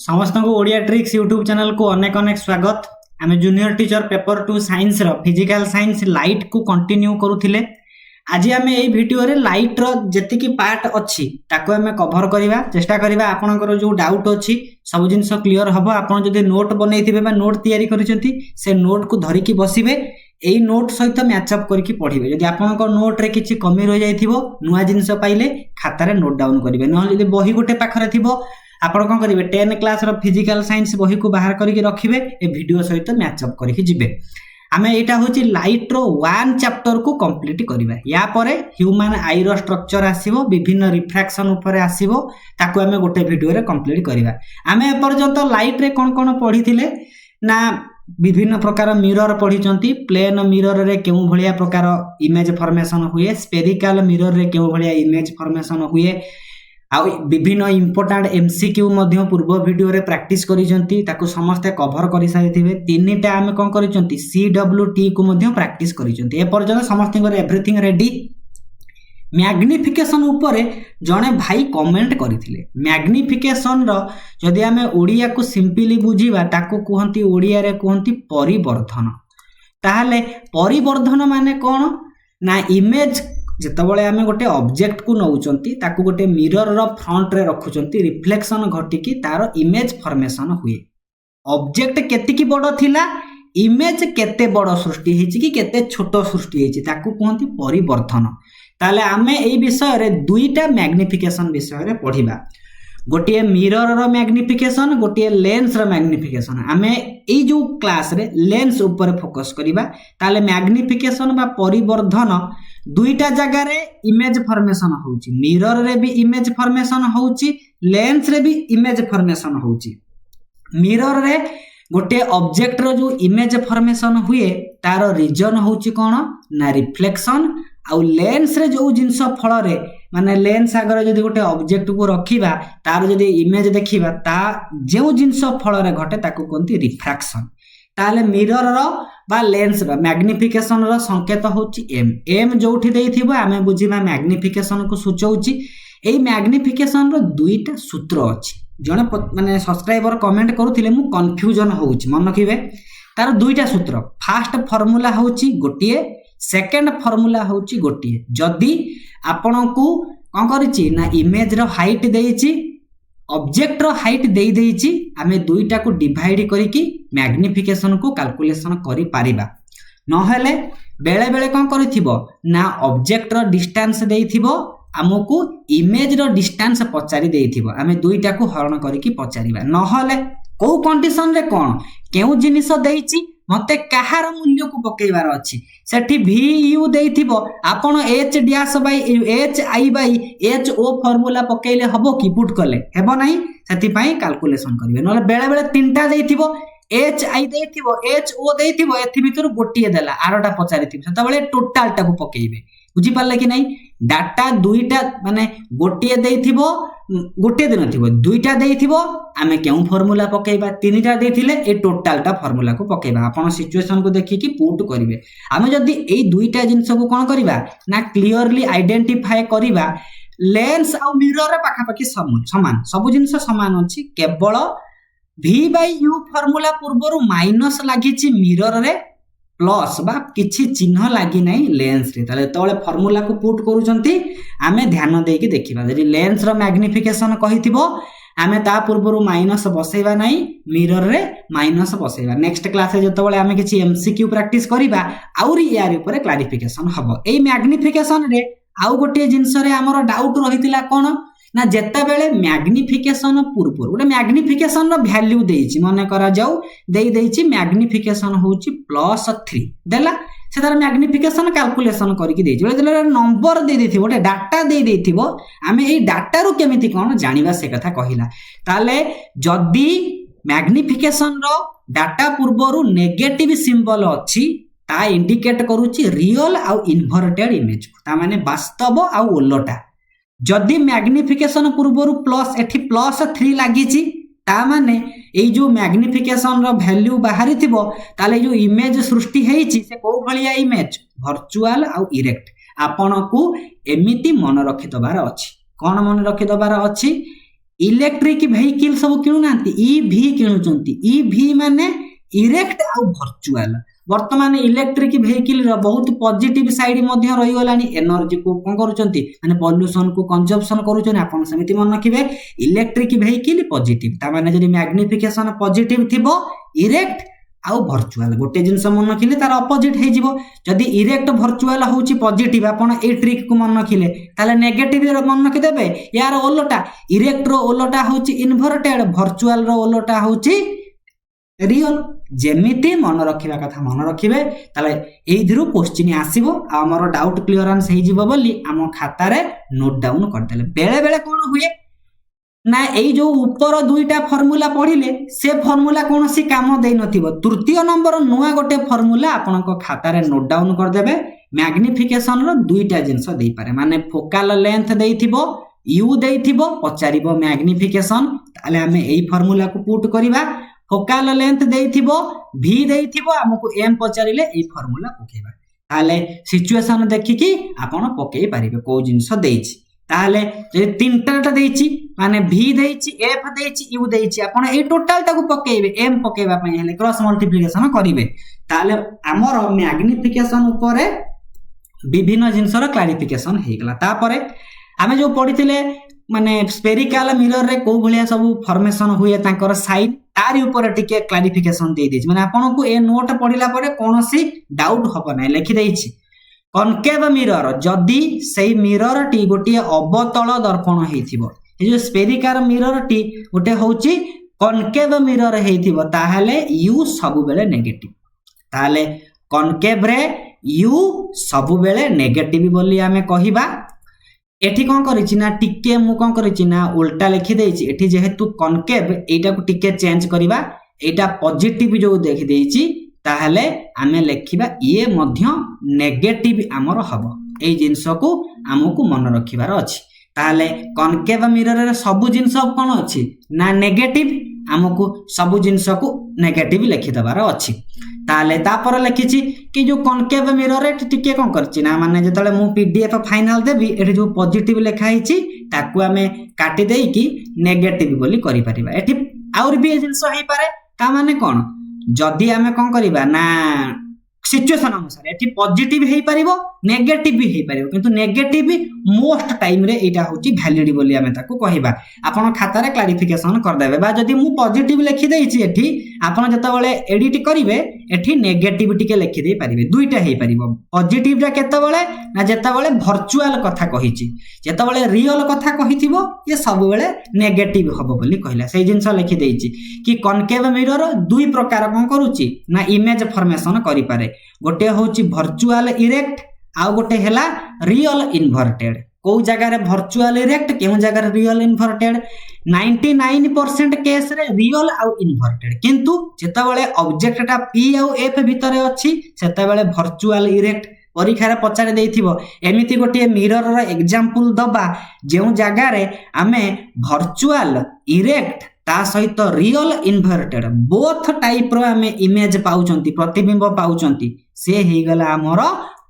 समस्त को Odia tricks YouTube channel को अनेक अनेक स्वागत। आम जूनियर टीचर पेपर 2 साइंस रो फिजिकल साइंस लाइट को कंटिन्यू करूथिले। आज आम ये वीडियो रे लाइट रो जति पार्ट अच्छी ताको आम कवर करवा चेष्टा करवा। आपनकर जो डाउट अच्छी सब जिनस क्लियर हबो। आपन जदि नोट बनैथिबे बा नोट तयारी करिसेंती से नोट को धरिकी बसिबे। एई नोट सहित मैचअप करके पढ़िबे। जदि आपनकर नोट रे किछि कमी रह जाइथिबो नुवा जिनस पाइले खाता रे नोट डाउन करिवे। न जदि बही गोटे पाखरे थिबो आपण कौन करेंगे 10 क्लास रो फिजिकल साइंस बही को बाहर करके रखिबे। ए वीडियो सहित मैचअप करके जिबे। आमे एटा होची लाइट रो 1 चैप्टर को कंप्लीट करिबा। या परे ह्यूमन आई रो स्ट्रक्चर आसीबो, विभिन्न रिफ्रैक्शन ऊपर आसीबो, ताको आमे गोटे वीडियो रे कंप्लीट करिबा। आमे ए पर्यंत लाइट रे कोन कोन पढिथिले ना विभिन्न प्रकार मिरर पढिचंती। प्लेन मिरर रे केउ भलिया प्रकार इमेज फॉर्मेशन हुए, स्फेरिकल मिरर रे केउ भलिया इमेज फॉर्मेशन हुए। आ विभिन्न इंपोर्टेंट एमसीक्यू मध्य पूर्व वीडियो रे प्रैक्टिस करिसंती, ताको समस्त कवर करि सारिथिबे। तीनटा आमे कोन करिसंती सीडब्ल्यूटी को मध्य प्रैक्टिस करिसंती। ए पर्यंत समस्त एवरीथिंग रेडी। मैग्निफिकेशन ऊपर जणे भाई कमेंट करथिले। मैग्निफिकेशन रो जदि आमे ओडिया को सिंपली बुझीबा ताको कहंती ओडिया रे कहंती परिवर्धन। ताहाले परिवर्धन माने कोन ना इमेज जेतबळे आमे गोटे ऑब्जेक्ट को नउचंती ताको गोटे मिरर रो फ्रंट रे रखुचंती, रिफ्लेक्शन घटिकी तारो इमेज फॉर्मेशन हुए। ऑब्जेक्ट केतिकी बड़ थिला, इमेज केते बड़ सृष्टि हेछि कि केते छोट सृष्टि हेछि ताको कहंती परिवर्धन। ताले आमे एई विषय रे दुईटा मैग्निफिकेशन विषय रे पढिबा। गोटे मिरर रो मैग्निफिकेशन, गोटे लेंस रो मैग्निफिकेशन। आमे एई जो क्लास रे लेंस ऊपर फोकस करिबा। ताले मैग्निफिकेशन बा परिवर्धन दुईटा जगह रे इमेज फॉर्मेशन होउची। मिरर रे भी इमेज फॉर्मेशन होउची, लेंस रे भी इमेज फॉर्मेशन होउची। मिरर रे गोटे ऑब्जेक्ट रो जो इमेज फॉर्मेशन हुए तारो रीजन होउची कोन ना रिफ्लेक्शन। आउ लेंस रे जो जिंस फल रे माने लेंस आगर जदि गोटे ऑब्जेक्ट को रखिबा तार जदि इमेज देखिबा ता जो जिंस फल रे घटे ताको कोनती रिफ्रैक्शन। ताले मिरर रो बा लेंस रो मैग्निफिकेशन रो संकेत होची एम। एम जोठी देइथिबो आमे बुझिबा मैग्निफिकेशन को सूचौची। एई मैग्निफिकेशन रो दुईटा सूत्र अछि। जने माने सब्सक्राइबर कमेंट करूथिले मु कंफ्यूजन होउची, मन रखिबे। तार दुईटा सूत्र, फास्ट फार्मूला होउची गोटिए, सेकंड फार्मूला होउची गोटिए। जदि आपण को कोन करिछि ना इमेज रो हाइट देइछि, ऑब्जेक्ट रो हाइट देई देइछि, आमे दुईटा को डिवाइड करिकि मैग्निफिकेशन को कैलकुलेशन करि पारिबा। नहेले बेले बेले कोन करिथिबो ना ऑब्जेक्ट रो डिस्टेंस देइथिबो, हमकु इमेज रो डिस्टेंस पचारि देइथिबो, आमे दुईटा को हरण करिकि पचारिबा। नहेले को कंडीशन रे कोन केउ जिनिस देइछि मते कहार मूल्य को पकेइबार अछि, सेठी भी यू देइथिबो, आपण H dash by H I by H O formula पकेइले हबो कि पुट कले हेबो नाही। सेति पई कैलकुलेशन करिवे। नले बेले बेले तीनटा देइथिबो, एच आई देइथिबो, एच ओ देइथिबो, एथि भितर गोटिए देला आरोटा पचारिथिबो, सेतबेले टोटल टाको पकेइबे। बुझी पाले कि नाही। डाटा दुईटा माने गोटिए देइथिबो, गोटे दिन थिबो, दुईटा देइथिबो, आमे केउ फार्मूला पकेइबा, तीनटा देइथिले ए टोटलटा फार्मूला को पकेइबा। आपण सिचुएशन को देखि कि पुट करिवे। आमे जदी एई दुईटा जिंस को कोन करिबा ना क्लियरली आइडेंटिफाई करिबा, लेंस आ मिरर रे पाखा पाखी समान सब जिंस समान अछि। केवल v बाय u फार्मूला पूर्वरु माइनस लागिछि मिरर रे, प्लस बा किछि चिन्ह लागी नाही लेंस रे। ताले तळे फार्मूला को पुट करूचंती आमे ध्यान देकी देखिबा। जदि लेंस रो मैग्निफिकेशन कहिथिबो आमे ता पूर्वरु माइनस बसैबा नाही, मिरर रे माइनस बसैबा। नेक्स्ट क्लास रे जतबळे आमे किछि एमसीक्यू प्रैक्टिस करिबा आउरी यार ऊपर क्लैरिफिकेशन हबो। एई मैग्निफिकेशन रे आउ गोटे जिंस रे हमर डाउट रहितिला कोन ना जेता बेले मैग्निफिकेशन पूर्व गोटे मैग्निफिकेशन रो वैल्यू देइछि, माने करा जाऊ देई देइछि मैग्निफिकेशन होउछि +3 देला, से तार मैग्निफिकेशन कैलकुलेशन करके देइछि। बेले नंबर दे देथिबो, गोटे डाटा दे देथिबो, आमे एई डाटा रो केमिति कोन जानिबा से कथा कहिला। ताले जदी मैग्निफिकेशन रो डाटा पूर्वरु नेगेटिव सिंबल अछि ता इंडिकेट करूछि रियल आ इन्वर्टेड इमेज को, ता माने वास्तव आ ओलोटा। जदि मैग्निफिकेशन पूर्वरु प्लस एठी +3 लागिछि ता माने एई जो मैग्निफिकेशन रो वैल्यू बाहरी थिबो, ताले जो इमेज सृष्टि हेइछि से को भलिया इमेज वर्चुअल आ इरेक्ट। आपण को एमिति मन रखि दबार अछि। कोन मन रखि दबार अछि इलेक्ट्रिक वेहिकल सब किणुना ईवी किणुचंती ईवी माने इरेक्ट आउ वर्चुअल वर्तमान इलेक्ट्रिक वेहिकल रो बहुत पॉजिटिव साइड मध्य रही गलानी एनर्जी को कोन करूचंती माने पोल्यूशन को कंजप्शन करूचन आपण समिति मन रखिबे इलेक्ट्रिक वेहिकल पॉजिटिव ता माने जदी मैग्निफिकेशन पॉजिटिव थिबो इरेक्ट आउ वर्चुअल गोटे जिनस मन रखिले तार अपोजिट हे जिवो जदी इरेक्ट वर्चुअल होउची पॉजिटिव आपण ए ट्रिक को मन रखिले ताले नेगेटिव रो मन रखि देबे यार ओलोटा इरेक्ट रो ओलोटा होउची इन्वर्टेड वर्चुअल रो ओलोटा होउची रियल जेमिति मन रखिबा कथा मन रखिबे ताले एइदिरु क्वेश्चन आसीबो आ हमर डाउट क्लियरेंस हे जिवो बोली हम खाता रे नोट डाउन कर देले बेले बेले कोन हुए ना एई जो ऊपर दुईटा फॉर्मूला पढ़िले से फॉर्मूला कौन सी काम दे नथिबो तृतीय नंबर नुआ गोटे फॉर्मूला आपन को खाता रे नोट डाउन कर देबे मैग्निफिकेशन रो दुईटा जिंस देई पारे माने फोकल लेंथ देइथिबो यू देइथिबो पचारिबो मैग्निफिकेशन ताले हमें एई फॉर्मूला को पुट करिबा फोकल लेंथ देइथिबो v देइथिबो हमकु m पचारिले एई फॉर्मूला पकेबा ताले सिचुएशन देखि आपन पकेई पारिबे को जिंस देइछि ताले जे तीनटा देइछि माने v देइछि f देइछि u देइछि आपण ए टोटल ताकू पकेइबे m पकेबा पय हेले क्रॉस मल्टीप्लिकेशन करिवे ताले हमर मैग्निफिकेशन ऊपर विभिन्न जिंसर क्लैरिफिकेशन हे गला तापरे हमें जो पढिथिले माने स्फेरिकल मिरर रे को भलिया सब फॉर्मेशन हुए तांकर साइड तारि ऊपर टिके क्लैरिफिकेशन दे देछि माने आपन को ए नोट पढिला परे कोनोसी डाउट हबो नै लिखि देछि कनकेव मिरर जदि सेई मिरर टी गोटे अवतल दर्पण हेथिबो ए जो स्फेरिकल मिरर टी गोटे होउची कनकेव मिरर हेथिबो ताहाले u सब बेले नेगेटिव ताहाले कनकेव रे u सब बेले नेगेटिव बोली हमें कहिबा एठी कोन करिछि ना टिके मु कोन करिछि ना उल्टा लिखि देछि एठी जेहेतु कनकेव एटा को टिके चेंज करिबा एटा पॉजिटिव जो देखि देछि ताहले आमे लेखिबा ये मध्य नेगेटिव आमर हबो ए जिंस को हमकु मन रखिबार अछि ताहले कनकेव मिरर रे सब जिंस कोन अछि ना नेगेटिव हमकु सब जिंस को नेगेटिव लिखि दबार अछि ताले तापर लिखिछि कि जो कनकेव मिरर रे टिके कोन करछि ना माने जेतले मु पीडीएफ फाइनल देबी एठी जो पॉजिटिव लिखा हिछि ताकू हमें काटी देई कि नेगेटिव बोली करि परिबा एठी और भी जिंस होई पारे का माने कोन जदि हमें कोन करिबा ना सिचुएशन अनुसार एठी पॉजिटिव हेई परिबो नेगेटिव भी हेई परिबो किंतु नेगेटिव मोस्ट टाइम रे एटा होची वैलिड बोली हमें ताकू कहिबा आपण खाता रे क्लैरिफिकेशन कर देबे बा जदि मु पॉजिटिव लिखि देइछि एठी आपण जता बेले एडिट करिवे एठी नेगेटिव टिके लिखि देई परिबे दुईटा हेई परिबो पॉजिटिव रा केते बेले ना जता बेले वर्चुअल कथा कहिछि जता बेले रियल कथा कहिथिबो ये सब बेले नेगेटिव हबो बोली कहिला सेही जिंस लिखि देइछि कि कनकेव मिरर दुई प्रकार कोन करूछि ना इमेज फॉर्मेशन करि पारे गोटे होची वर्चुअल इरेक्ट आउ गोटे हेला रियल इन्वर्टेड को जगह रे वर्चुअल इरेक्ट केउ जगह रे रियल इन्वर्टेड 99% केस रे रियल आउ इन्वर्टेड किंतु जेता बेले ऑब्जेक्टटा p आउ f भितरे अछि सेता बेले वर्चुअल इरेक्ट परीक्षा रे पचारे देइथिबो एमिति गोटे मिरर रो एग्जांपल दबा जेउ जगह रे हमें वर्चुअल इरेक्ट ता सहित रियल इन्वर्टेड बोथ टाइप रो हमें इमेज पाउचंती प्रतिबिंब पाउचंती से हे गला हमर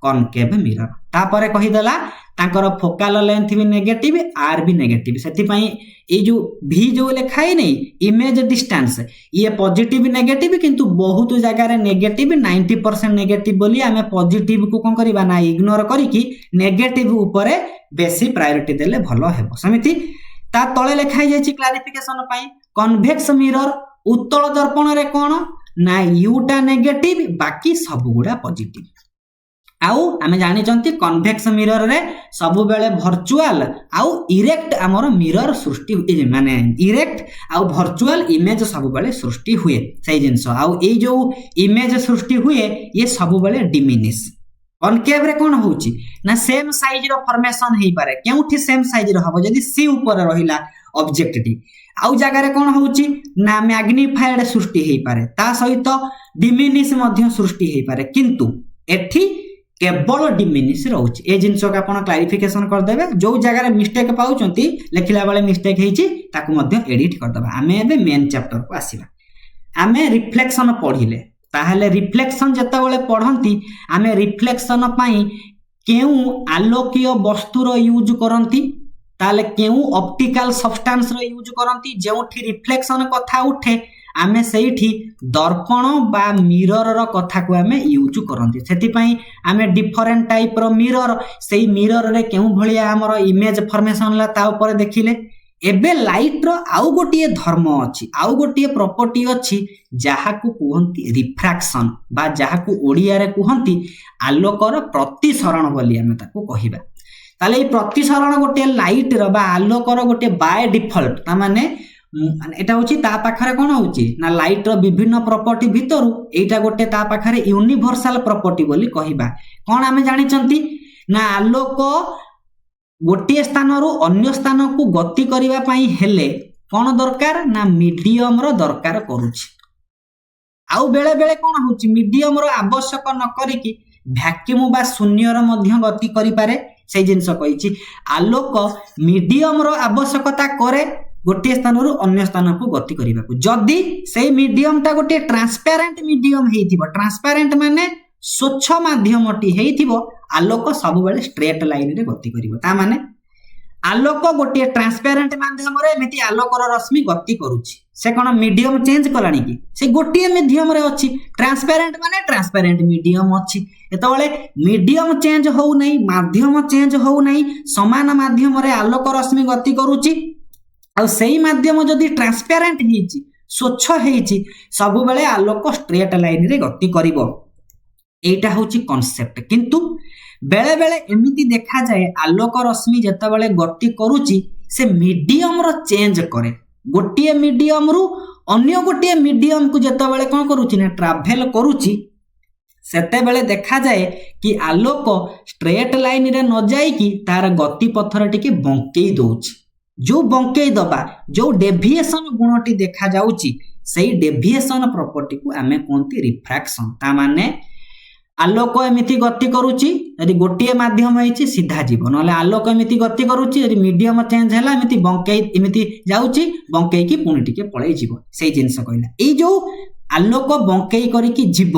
कनकेव मिरर तापरे कहि देला तांकर फोकल लेंथ भी नेगेटिव आर भी नेगेटिव सेति पई ए जो v जो लिखाई नै इमेज डिस्टेंस ये पॉजिटिव नेगेटिव किंतु बहुत जगह रे नेगेटिव 90% नेगेटिव बोली हमें पॉजिटिव को कोन करबा ना इग्नोर करी कि नेगेटिव ऊपर बेसी प्रायोरिटी देले भलो हेबो समिति ता तळे लिखाई जायछि क्लैरिफिकेशन पई कन्वेक्स मिरर उत्तल दर्पण रे कोन ना यूटा नेगेटिव बाकी सब गुडा पॉजिटिव आउ आमे जानि चंती कन्वेक्स मिरर रे सब बेले वर्चुअल आउ इरेक्ट हमर मिरर सृष्टि माने इरेक्ट आउ वर्चुअल इमेज सब बेले सृष्टि हुए सही जिंस आउ ए जो इमेज सृष्टि हुए ये सब बेले डिमिनिश कनकेव रे कोन होउची ना सेम साइज रो फॉर्मेशन हेई पारे केउठी सेम साइज रो हबो जदी सी ऊपर रहिला ऑब्जेक्ट टी आउ जगह रे कोन होउची ना मैग्निफाइड सृष्टि हेई पारे ता सहित डिमिनिश मध्य सृष्टि हेई पारे किंतु एठी केवल डिमिनिश रहउची ए जिंस का आपण क्लैरिफिकेशन कर देबे जो जगह रे मिस्टेक पाउचंती लेखिला बेले मिस्टेक हेची ताकू मध्य एडिट कर दबा हमें एबे मेन चैप्टर को आसीबा हमें रिफ्लेक्शन पढिले ताहले रिफ्लेक्शन जता बेले पढंती हमें रिफ्लेक्शन पई केउ आलोकीय वस्तुर यूज करंती ताले केउ ऑप्टिकल सब्सटेंस रो यूज करंती जेउठी रिफ्लेक्शन कथा उठे आमे सेठी दर्पण बा मिरर रो कथा को आमे यूज करंती सेति पई आमे डिफरेंट टाइप रो मिरर सेही मिरर रे केउ भलिया हमर इमेज फॉर्मेशन ला ता ऊपर देखिले एबे लाइट रो आउ गोटिए धर्म अछि आउ गोटिए प्रॉपर्टी अछि जहा को कहंती रिफ्रैक्शन बा जहा को ओडिया रे कहंती आलोकर प्रतिसरण बोली आमे ताको कहिबा ताले ए प्रतिसरण गोटे लाइट रो बा आलोकर गोटे बाय डिफॉल्ट ता माने एटा होची ता पाखरे कोन होची ना लाइट रो विभिन्न प्रॉपर्टी भितरु एटा गोटे ता पाखरे यूनिवर्सल प्रॉपर्टी बोली कहिबा कोन आमे जानि चंती ना आलोक गोटे स्थान रु अन्य स्थान को गति करिवा पई हेले कोन दरकार ना मीडियम रो दरकार करूची आउ बेले बेले कोन होची मीडियम रो आवश्यक न करी कि वैक्यूम बा शून्य रो मध्य गति करि पारे से जिंस कहिची आलोक मीडियम रो आवश्यकता करे गोटे स्थान रु अन्य स्थान को गति करिवा को जदी से मीडियम ता गोटे ट्रांसपेरेंट मीडियम हेइथिबो ट्रांसपेरेंट माने स्वच्छ माध्यमटी हेइथिबो आलोक सब बेले स्ट्रेट लाइन रे गति करिवो ता माने आलोक गोटे ट्रांसपेरेंट माध्यम रे एमिति आलोकर रश्मि गति करूची से कोन मीडियम चेंज कलानी कि से गोटे मीडियम रे अछि ट्रांसपेरेंट माने ट्रांसपेरेंट मीडियम अछि एतबेले मीडियम चेंज होउ नै माध्यम चेंज होउ नै समान माध्यम रे आलोक रश्मि गति करूची आ सेही माध्यम जदी ट्रांसपेरेंट हेची स्वच्छ हेची सब बेले आलोक स्ट्रेट लाइन रे गति करिवो एटा होची कांसेप्ट किंतु बेले बेले एमिति देखा जाए आलोक रश्मि जेतेबेले गति करूची से मीडियम रो चेंज करे गोटिए मीडियम रु अन्य गोटिए मीडियम को जेतेबेले कोन करूची ना ट्रैवल करूची सेतेबेले देखा जाए कि आलोक स्ट्रेट लाइन रे न जाई कि तार गति पथर टिके बंकेई दोची जो बंकेई दबा जो डेविएशन गुणटी देखा जाउची सेही डेविएशन प्रॉपर्टी को आमे कोनती रिफ्रैक्शन ता माने आलोक एमिति गति करूची यदि गोटिए माध्यम हेची सीधा जीव नले आलोक एमिति गति करूची यदि मीडियम चेंज हैला एमिति बंकेई एमिति जाउची बंकेई की पुणी टिके पळै जीव सेही जिंस कहला ए जो आलोक बंकेई करी की जीव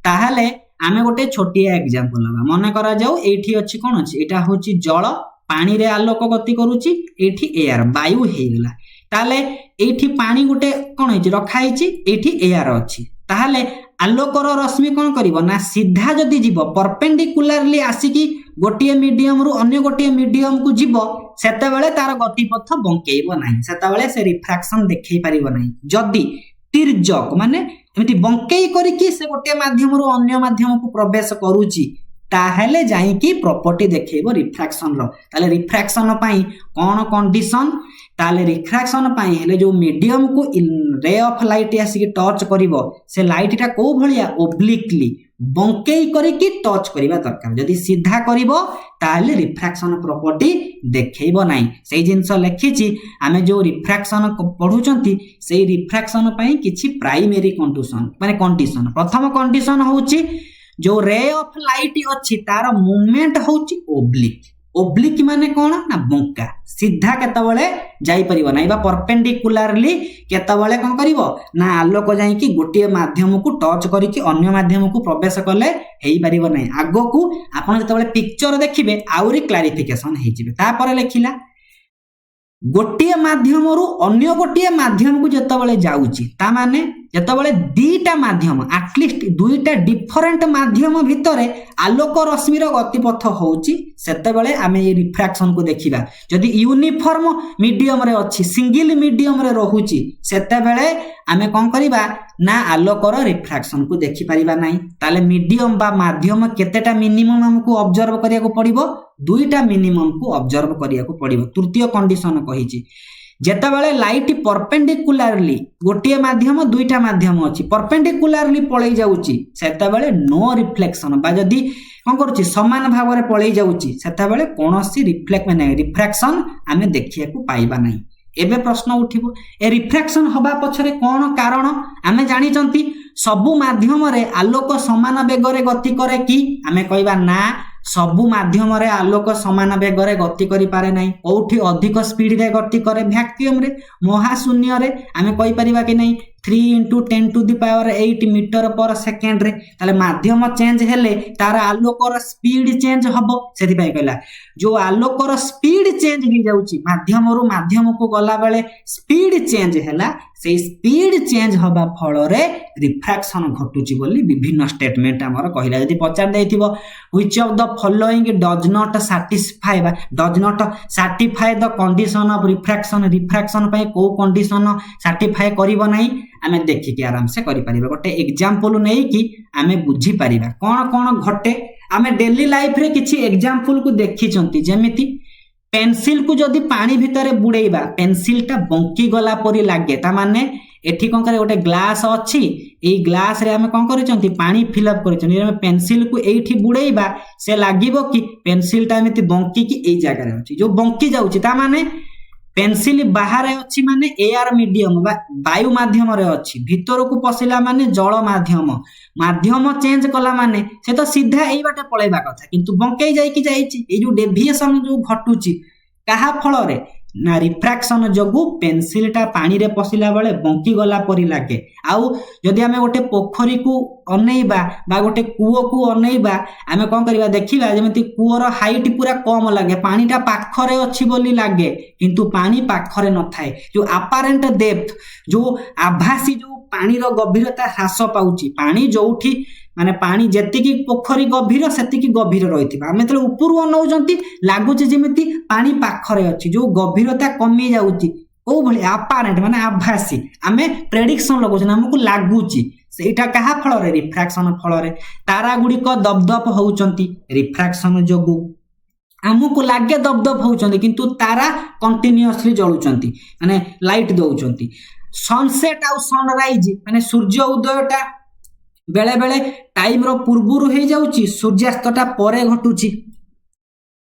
ताहाले आमे गोटे छोटिया एग्जांपल लगा माने करा जाऊ एठी अछि कोन अछि एटा होची जल पानी रे आलोक गति करूची एठी एयर वायु हेगला ताले एठी पानी गोटे कोन हेची रखा हेची एठी एयर अछि ताहाले आलोकर रश्मि कोन करिवो ना सीधा जदी जीव परपेंडिकुलरली आसीकी गोटिए मीडियम रु अन्य गोटिए मीडियम को जीव सेते बेले तार गति पथ बंकेइबो नाही सेते बेले से रिफ्रैक्शन देखै परिबो नाही जदी तिर्यक माने एमिति बंकेई करिकी से गोटे माध्यम रु अन्य माध्यम को प्रवेश करूची ताहेले जाई की प्रॉपर्टी देखैबो रिफ्रैक्शन रो ताले रिफ्रैक्शन पई कोन कंडीशन ताले रिफ्रैक्शन पई हेले जो मीडियम को रे ऑफ लाइट आसी टच करिवो से लाइटटा को भलिया ओब्लिकली बंकेई करिकी टच करिवा दरकार जदी सीधा करिवो ताले रिफ्रैक्शन प्रॉपर्टी देखैबो नाही सेही जिंस लेखिची आमे जो रिफ्रैक्शन पढुचंती सेही रिफ्रैक्शन पई किछि प्राइमरी कंडीशन माने कंडीशन प्रथम कंडीशन होउची जो रे ऑफ लाइट अछि तार मूवमेंट होउची ओब्लिक ओब्लिक माने कोन ना बंका सीधा केतबेले जाई परिबो नै बा परपेंडिकुलरली केतबेले कोन करिवो ना आलोक जाई कि गोटिए माध्यम को टच करी कि अन्य माध्यम को प्रवेश करले हेई परिबो नै आगो को आपण जेतबेले पिक्चर देखिबे आउरी क्लैरिफिकेशन हेई जिवे ता परे लेखिला गोटिए माध्यम रु अन्य गोटिए माध्यम को जेतबेले जाउची ता माने जेतबेले दीटा माध्यम एटलिस्ट दुईटा डिफरेंट माध्यम भितरे आलोक रश्मि रो गतिपथ होउची सेतेबेले आमे ए रिफ्रैक्शन को देखिबा जदी यूनिफॉर्म मीडियम रे अछि सिंगल मीडियम रे रहुची सेतेबेले आमे कोन करिबा ना आलोक रो रिफ्रैक्शन को देखि परिबा नाही ताले मीडियम बा माध्यम केतेटा मिनिमम हमको ऑब्जर्व करिया को पड़िबो दुईटा मिनिमम को ऑब्जर्व करिया को पड़िबो तृतीय कंडीशन कहिची जेतेबेले लाइट परपेंडिकुलरली गोटिए माध्यम दुईटा माध्यम अछि परपेंडिकुलरली पळै जाउची सेतेबेले नो रिफ्लेक्शन बा जदी कोन करूची समान भाव रे पळै जाउची सेतेबेले कोनोसी रिफ्रैक्शन आमे देखिया को पाइबा नाही एबे प्रश्न उठिबो ए रिफ्रैक्शन हबा पछरे कोन कारण आमे जानि चंती सबु माध्यम रे आलोक समान वेग रे गति करे कि आमे कहबा ना सबु माध्यम रे आलोक समान वेग रे गति करि पारे नाही कोठी अधिक स्पीड रे गति करे वैक्यूम रे महाशून्य रे आमे कहि परिबा कि नाही 3 × 10⁸ मीटर पर सेकेंड रे ताले माध्यम चेंज हेले तार आलोकर स्पीड चेंज हबो सेति पय कहला जो आलोकर स्पीड चेंज हो जाउची माध्यम रु माध्यम को गला बेले स्पीड चेंज हैला से स्पीड चेंज हबा फल रे रिफ्रैक्शन घटुची बोली विभिन्न स्टेटमेंट हमर कहिला जदि पचार दैथिबो which of the following does not satisfy the condition of refraction refraction पय को कंडीशन सैटिस्फाई करिवो नाही आमे देखि के आराम से करि परिबा गोटे एग्जांपल नै कि आमे बुझी परिबा कोन कोन घटे आमे डेली लाइफ रे किछि एग्जांपल को देखि चंती जेमिति पेंसिल को जदि पानी भितर बुड़ेइबा पेंसिल टा बंकी गला परी लागे ता माने एठी कोन करे गोटे ग्लास अछि एई ग्लास रे हमें कोन करिसंती पानी फिल अप करिसंती हम पेंसिल को एठी बुड़ेइबा से लागिबो कि पेंसिल टा एमिति बंकी कि एई जगह रे अछि जो बंकी जाउची ता माने पेंसिल बाहर अछि माने एयर मीडियम बा वायु माध्यम रे अछि भीतर को पसिला माने जल माध्यम चेंज कला माने से तो सीधा एई बाटे पळेबा कथा किंतु बंकेई जाई कि जाईची ए जो डेविएशन जो घटुची काहा फल रे ना रिफ्रैक्शन जगु पेंसिल टा पानी रे पसिला बेले बंकी गला परी लागे आउ जदि हमें गोटे पोखरी को अनैबा बा गोटे कुओ को अनैबा हमें कोन करबा देखिबा जेमिति कुओर हाइट पूरा कम लागे पानी टा पाखरे अछि बोली लागे किंतु पानी पाखरे न थाए जो अपारेंट डेप्थ जो आभासी जो पानी रो गभीरता ह्रास पाउची पानी जोठी माने पानी जेतिकी पोखरी गभीर सेतिकी गभीर रहिथिबा हमें तले ऊपर अनौजंती लागुची जेमिति पानी पाखरे अछि जो गभीरता कमी जाउची ओ भली अपारेंट माने आभासी हमें प्रेडिक्शन लगोछ हमकु लागुची सेटा कहा फल रे रिफ्रैक्शन फल रे तारा गुडी को दबदब होउचंती रिफ्रैक्शन जोगु हमकु लागे दबदब होउचंती किंतु तारा कंटीन्यूअसली जळुचंती माने लाइट दउचंती सनसेट आउ सनराइज माने सूर्य उदयटा बेले बेले टाइम रो पूर्वरु हे जाउची सूर्यास्तटा परे घटुची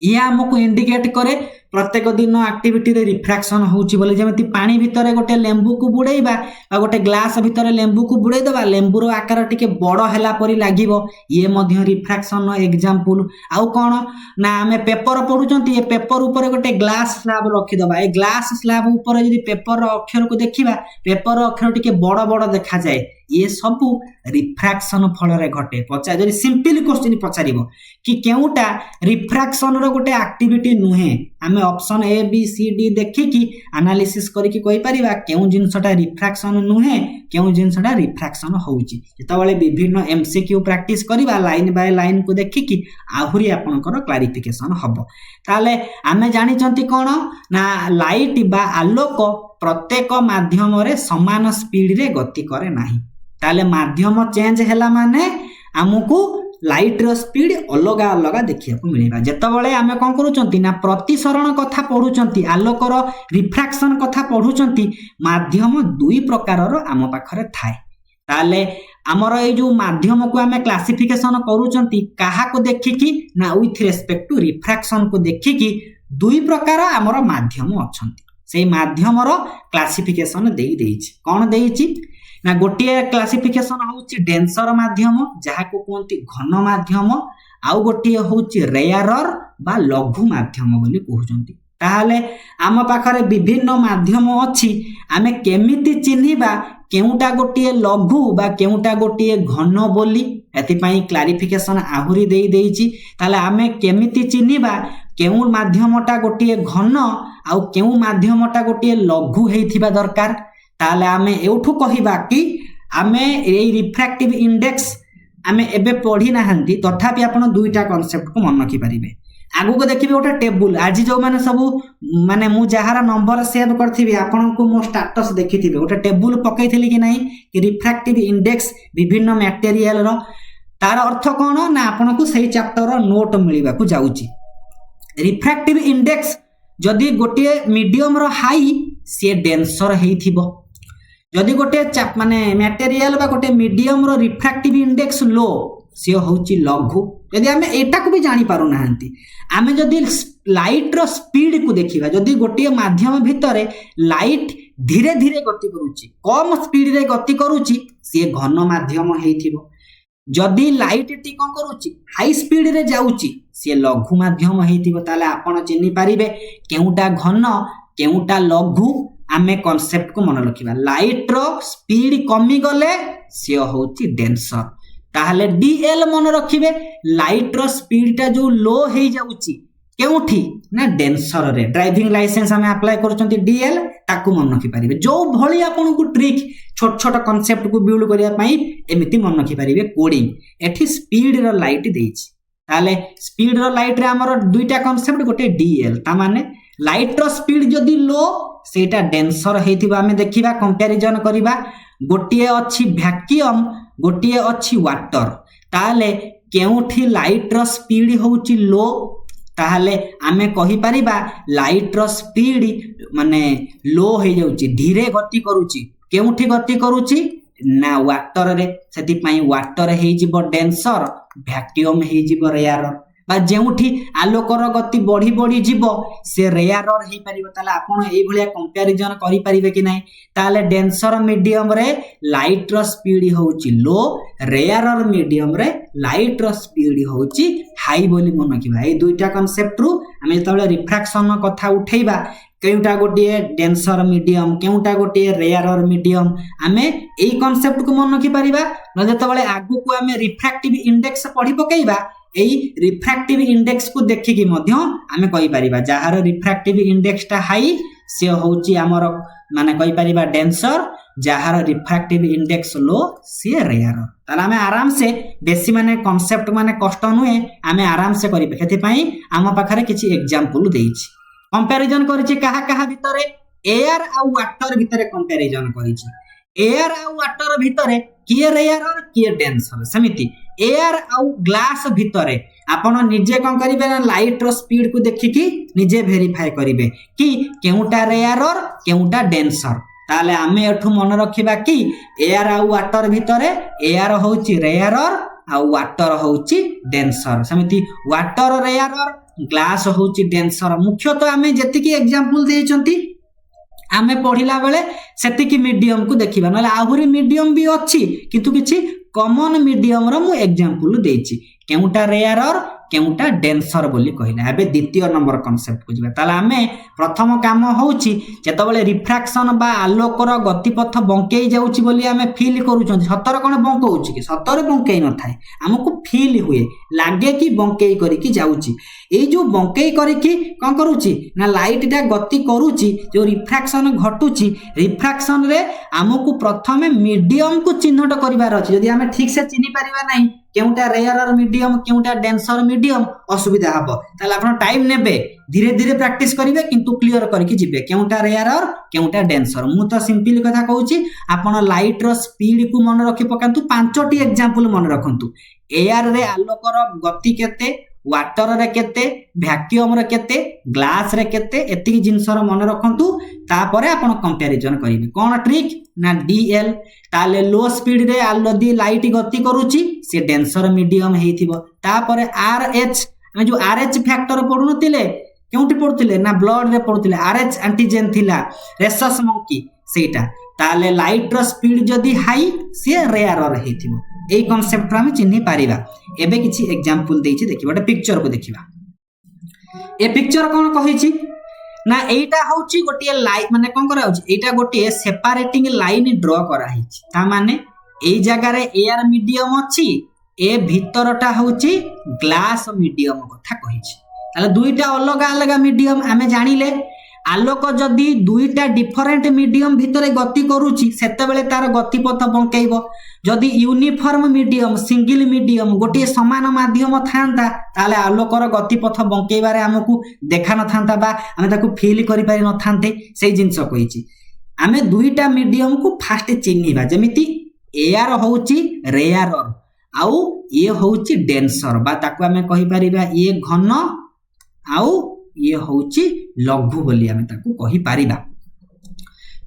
या हमकु इंडिकेट करे प्रत्येक दिन एक्टिविटी रे रिफ्रैक्शन होउची बोले जेमिति पानी भितरे गोटे लेंबू को बुड़ेइबा बा गोटे ग्लास भितरे लेंबू को बुड़ेइ देबा लेंबूर आकार टिके बड़ हैला परी लागिवो ये मध्य रिफ्रैक्शन एग्जांपल आउ कोन ना हमें पेपर पढुचंती ए पेपर ऊपर गोटे ग्लास स्लैब रखि दबा ए ग्लास स्लैब ऊपर यदि पेपर अक्षर को देखिबा पेपर अक्षर टिके बड़ बड़ देखा जाए ये सब रिफ्रैक्शन फल रे घटे पचा जदि सिंपल क्वेश्चन पचारिबो कि केउटा रिफ्रैक्शन रो गोटे एक्टिविटी नुहे हमें option A B C D देखि कि एनालिसिस करि कि कहि परिबा केउ जिंसटा रिफ्रैक्शन नुहे केउ जिंसटा रिफ्रैक्शन होउची जेतबेले विभिन्न एमसीक्यू प्रैक्टिस करिबा लाइन बाय लाइन को देखि कि आहुरी आपनकर क्लैरिफिकेशन हबो ताले हमें जानि चंती कोन ना लाइट बा आलोक प्रत्येक माध्यम रे समान स्पीड रे गति करे नाही ताले माध्यम चेंज हैला माने हमकु लाइट रो स्पीड अलग अलग देखिया को मिलेबा जेतबेले हमें कोन करूचंती ना प्रतिसरण कथा पढुचंती आलोकर रिफ्रैक्शन कथा पढुचंती माध्यम दुई प्रकार रो आम पाखरे थाए ताले हमर ए जो माध्यम को हमें क्लासिफिकेशन करूचंती काहा को देखि कि ना विथ रिस्पेक्ट टू रिफ्रैक्शन को देखि कि दुई प्रकार हमर माध्यम अछंती सेई माध्यम रो क्लासिफिकेशन देई देइछि कोन देइछि ना गोटिए क्लासिफिकेशन होउछि डेंसर माध्यम जहा को कोंती घन माध्यम आउ गोटिए होउछि रेयरर बा लघु माध्यम बोली कहउचंती ताहाले आम पाखरे विभिन्न माध्यम अछि आमे केमिति चिन्हिबा केउटा गोटिए लघु बा केउटा गोटिए घन बोली एति पई क्लैरिफिकेशन आहुरी देई देइछि ताले आमे केमिति चिन्हिबा केउ माध्यमटा गोटिए घन आउ केउ माध्यमटा गोटिए लघु हेइथिबा दरकार ताले आमे एउठु कहिबा कि आमे ए रिफ्रैक्टिव इंडेक्स आमे एबे पढी नाहंती तथापि आपण दुईटा कांसेप्ट को मन रखि परिबे आगु को देखिबे ओटा टेबल आज जो माने सब माने मु जहार नंबर सेव करथिबे आपण को मो स्टेटस देखिथिबे ओटा टेबल पकैथिली कि नाही कि रिफ्रैक्टिव इंडेक्स विभिन्न मटेरियल रो तार अर्थ कोन ना आपण को सही चैप्टर रो नोट मिलिबा को जाउची रिफ्रैक्टिव इंडेक्स जदि गोटे मीडियम रो हाई से डेंसर हेइथिबो जदि गोटे माने मटेरियल बा गोटे मीडियम रो रिफ्रैक्टिव इंडेक्स लो से होउची लघु यदि हमें एटा को भी जानि पारु नाहंती हमें जदि लाइट रो स्पीड को देखिबा जदि गोटे माध्यम भितरे लाइट धीरे धीरे गति करूची कम स्पीड रे गति करूची से घन माध्यम हेइथिबो जदि लाइट टी कोन करूची हाई स्पीड रे जाउची से लघु माध्यम हेइथिबो ताले आपण चिन्हि पारिबे केउटा घन केउटा लघु आमे कॉन्सेप्ट को मन रखिबा लाइट रो स्पीड कमी गले से होची डेंसर ताहले डीएल मन रखिबे लाइट रो स्पीड टा जो लो हे जाउची केउठी ना डेंसर रे ड्राइविंग लाइसेंस हमें अप्लाई करछंती डीएल ताकू मन रखि परिबे जो भली आपन को ट्रिक छोट छोट कांसेप्ट को बिल्ड करिया पई एमिति मन रखि परिबे कोडिंग एठी स्पीड रो लाइट देइछि ताले स्पीड रो लाइट रे हमर दुईटा कांसेप्ट गोटे डीएल ता माने लाइट रो स्पीड जदी लो सेटा डेंसर हेतिबा हमें देखिबा कंपैरिजन करिबा गोटिए अछि वैक्यूम गोटिए अछि वाटर ताले केउठी लाइट रो स्पीड होउची लो ताहले आमे कहि परिबा लाइट रो स्पीड माने लो हे जाउची धीरे गति करूची केउठी गति करूची ना वाटर रे सेति पई वाटर हे जिवो डेंसर वैक्यूम हे जिवो रेयर बा जेउठी आलोकर गति बढ़ी बढ़ी जीव से रेयर हे परिबो ताले आपण एई भलिया कंपैरिजन करि परिबे कि नै ताले डेंसर मीडियम रे लाइट रो स्पीड होउची लो रेयर मीडियम रे लाइट रो स्पीड होउची हाई बोली मन रखिबा ए दुईटा कांसेप्ट रु हम जेतबेले रिफ्रैक्शन कथा उठेइबा केउटा गोटिए डेंसर मीडियम केउटा गोटिए रेयर मीडियम आमे एई कांसेप्ट को मन रखि परिबा न जेतबेले आगु को आमे रिफ्रैक्टिव इंडेक्स पढी पकेइबा एई रिफ्रैक्टिव इंडेक्स को देखिकी मध्य आमे कहि परिबा जहार रिफ्रैक्टिव इंडेक्स टा हाई से होउची हमर माने कहि परिबा डेंसर जहार रिफ्रैक्टिव इंडेक्स लो से रेयर ताला हमें आराम से बेसी माने कांसेप्ट माने कष्ट नुए आमे आराम से करिबे केति पई आम पाखरे किछि एग्जांपल देइछि कंपैरिजन करिछि कहा भितरे एयर आ वाटर भितरे कंपैरिजन करिछि एयर आ वाटर भितरे किए रेयर और किए डेंसर समिति एयर आ ग्लास भितरे आपण निजे कोन करिवे ना लाइट रो स्पीड को देखिकी निजे वेरीफाई करिवे कि केउटा रेयर और केउटा डेंसर ताले आमे एठु मन रखिबा कि एयर आ वाटर भितरे एयर होउची रेयर और आ वाटर होउची डेंसर समिति वाटर रेयर और ग्लास होउची डेंसर मुख्यतः आमे जेतिकी एग्जांपल देइचंती आमे पढिला बेले सेतिकी मीडियम को देखिबा नले आहुरी मीडियम भी अछि किंतु किछि कॉमन मीडियम रो मु एग्जांपल देइछि केउटा रेयर और केउटा डेंसर बोली कहिला एबे द्वितीय नंबर कांसेप्ट को जिबा ताला हमें प्रथम काम होउछि जेतबेले रिफ्रैक्शन बा आलोकर गतिपथ बंकेई जाउछि बोली हमें फील करूछन सतर कोन बंकौछि कि सतर बंकेई न थाए हमकु फील हुए लागे कि बंकेई करी कि जाउछि ए जो बंकेई करी कि कोन करूछि ना लाइट टा गति करूछि जो रिफ्रैक्शन घटुछि रिफ्रैक्शन रे हमकु प्रथमे मीडियम को चिन्हट करिवार अछि यदि हमें ठीक से चिन्हि परिबा नै केउटा रेयर और मीडियम केउटा डेंसर मीडियम असुविधा हबो ताले आपण टाइम नेबे धीरे धीरे प्रैक्टिस करिवे किंतु क्लियर करके जिवे केउटा रेयर और केउटा डेंसर मु तो सिंपल कथा कहूची आपण लाइट रो स्पीड को मन रखि पकांतु पांचटी एग्जांपल मन रखंतु एयर रे आलोकर गति केते वाटर रे केते वैक्यूम रे केते ग्लास रे केते एतिकी जिंसर मन रखंतु तापरे आपण कंपैरिजन करिवे कोन ट्रिक ना डीएल ताले लो स्पीड रे आलोदी लाइट गति करूची से डेंसर मीडियम हेइथिबो तापरे आरएच हम जो आरएच फैक्टर पढु नथिले केउटी पढुथिले ना ब्लड रे पढुथिले आरएच एंटीजन थिला रेसस मंकी सेटा ताले लाइट रो स्पीड जदी हाई से रेयर हेइथिबो एई कांसेप्ट हम चिन्हि पारिबा एबे किछि एग्जांपल देइछि देखिबा एक पिक्चर को देखिबा ए पिक्चर कोन कहिछि ना एटा होउछि गोटिए लाइन माने कोन करा होउछि एटा गोटिए सेपरेटिंग लाइन ड्रा करा हिछि ता माने एई जगह रे एयर मीडियम अछि ए भितरटा होउछि ग्लास मीडियम कथा कहिछि ताले दुईटा अलग अलग मीडियम हमें जानिले आलोक जदि दुईटा डिफरेंट मीडियम भितरे गति करूची सेते बेले तार गतिपथ बंकेइबो जदि यूनिफॉर्म मीडियम सिंगल मीडियम गोटे समान माध्यम थांता ताले आलोकर गतिपथ बंकेइबारे हमकु देखा न थांता बा हमें ताकु फील करि पारि न थांते सेही जिंस कहिछि हमें दुईटा मीडियम को फास्ट चिन्हिबा जेमिति एयर होउची रेयर आउ ये होउची डेंसर बा ताकु हमें कहि परिबा ये घन आउ ये होउची लघु बोली हमें ताकु कहि पारिबा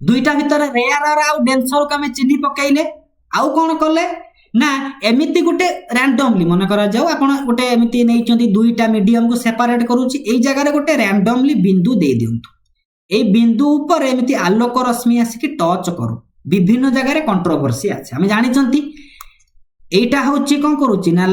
दुईटा भितर रेयर आउ डेंसर को हमें चिन्हि पकाइले आउ कोन करले ना एमिति गोटे रैंडमली मन करा जाऊ आपण गोटे एमिति नैचंती दुईटा मीडियम को सेपरेट करूची एई जगह रे गोटे रैंडमली बिंदु दे दियंतु एई बिंदु ऊपर एमिति आलोक रश्मि आसी कि टच करू विभिन्न जगह रे कंट्रोवर्सी आछे हमें जानि चंती এইটা হচ্ছে কଣ করুଛି ନା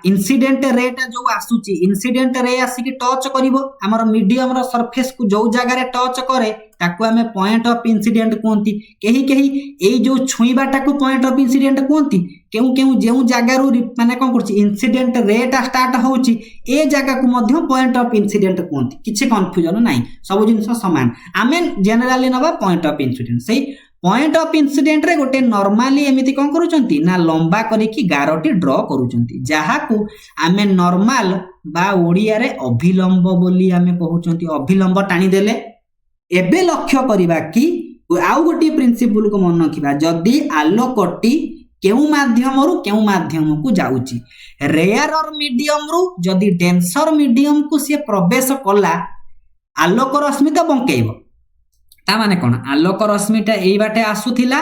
ইনସିଡେଣ୍ଟ ରେଟା ଯୋଉ ଆସୁଛି ଇନସିଡେଣ୍ଟ ରେ ଆସିକି ଟଚ୍ କରିବ ଆମର ମିଡିୟମ ର ସରଫେସ କୁ ଯୋଉ ଜାଗାରେ ଟଚ୍ କରେ ତାକୁ ଆମେ ପଏଣ୍ଟ ଅଫ ଇନସିଡେଣ୍ଟ କୁହନ୍ତି। କେହି କେହି ଏଇ ଯୋଉ ଛୁଇଁବାଟାକୁ ପଏଣ୍ଟ ଅଫ ଇନସିଡେଣ୍ଟ କୁହନ୍ତି। କେଉଁ କେଉଁ ଯେଉଁ ଜାଗାରୁ ମାନେ କଣ କରୁଛି ଇନସିଡେଣ୍ଟ ରେଟା ଷ୍ଟାର୍ଟ ହଉଛି ଏ ଜାଗାକୁ ମଧ୍ୟ ପଏଣ୍ଟ ଅଫ ଇନସିଡେଣ୍ଟ କୁହନ୍ତି। କିଛି କନଫ୍ୟୁଜନ ନାହିଁ, ସବୁ ଜିନିଷ ସମାନ। ଆମେ ଜେନେରାଲି ନବା ପଏଣ୍ଟ ଅଫ ଇନସିଡେଣ୍ଟ। ସେଇ पॉइंट ऑफ इंसिडेंट रे गोटे नॉर्मली एमिति कोन करूचंती ना लंबा करिकी गारोटी ड्रॉ करूचंती जहाकू आमे नॉर्मल बा ओडिया रे अभिलंब बोली आमे कहूचंती। अभिलंब टाणी देले एबे लक्ष्य करिबा कि आउ गोटे प्रिंसिपल को मन रखिबा जदी आलोकटी केउ माध्यम को जाउची रेयर मीडियम रु जदी डेंसर मीडियम को से प्रवेश कला आलोक रश्मि तो बंकेइबो। ता माने कोन आलोक रश्मिटा एई बाटे आसुथिला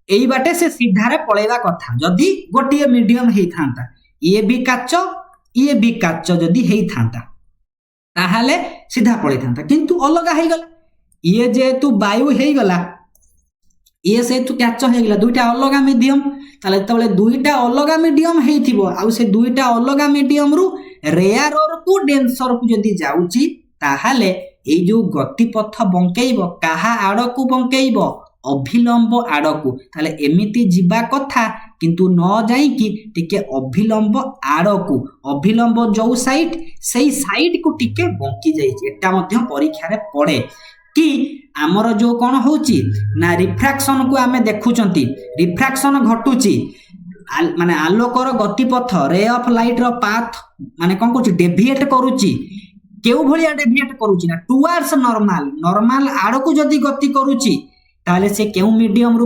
एई बाटे से सीधारे पळेवा कथा जदी गोटिए मीडियम हेई थांता ये भी काच जदी हेई थांता ताहाले सीधा पळै थांता किंतु अलगा हेई गला ये जेतु वायु हेई गला ये से तु काच हेई गला दुईटा अलगा मीडियम ताले तबले दुईटा अलगा मीडियम हेइथिबो आ से दुईटा अलगा मीडियम रु रेयर को डेंसर को जदी जाउची ताहाले ए जो गतिपथ बंकेइबो काहा आड़कू बंकेइबो अभिलंब आड़कू ताले एमिति जिबा कथा किंतु न जाई कि टिके अभिलंब आड़कू अभिलंब जो साइड सेई साइड को टिके बंकी जाई एटा मध्य परीक्षा रे पड़े कि आमर जो कोन होची ना रिफ्रैक्शन को आमे देखुचंती रिफ्रैक्शन घटुची माने आलोकर गतिपथ रे ऑफ लाइट रो पाथ माने कोन करची डेविएट करूची केउ भलिया डेविएट करूची ना टुवर्ड्स नॉर्मल आड़कू जदी गति करूची ताले से केउ मीडियम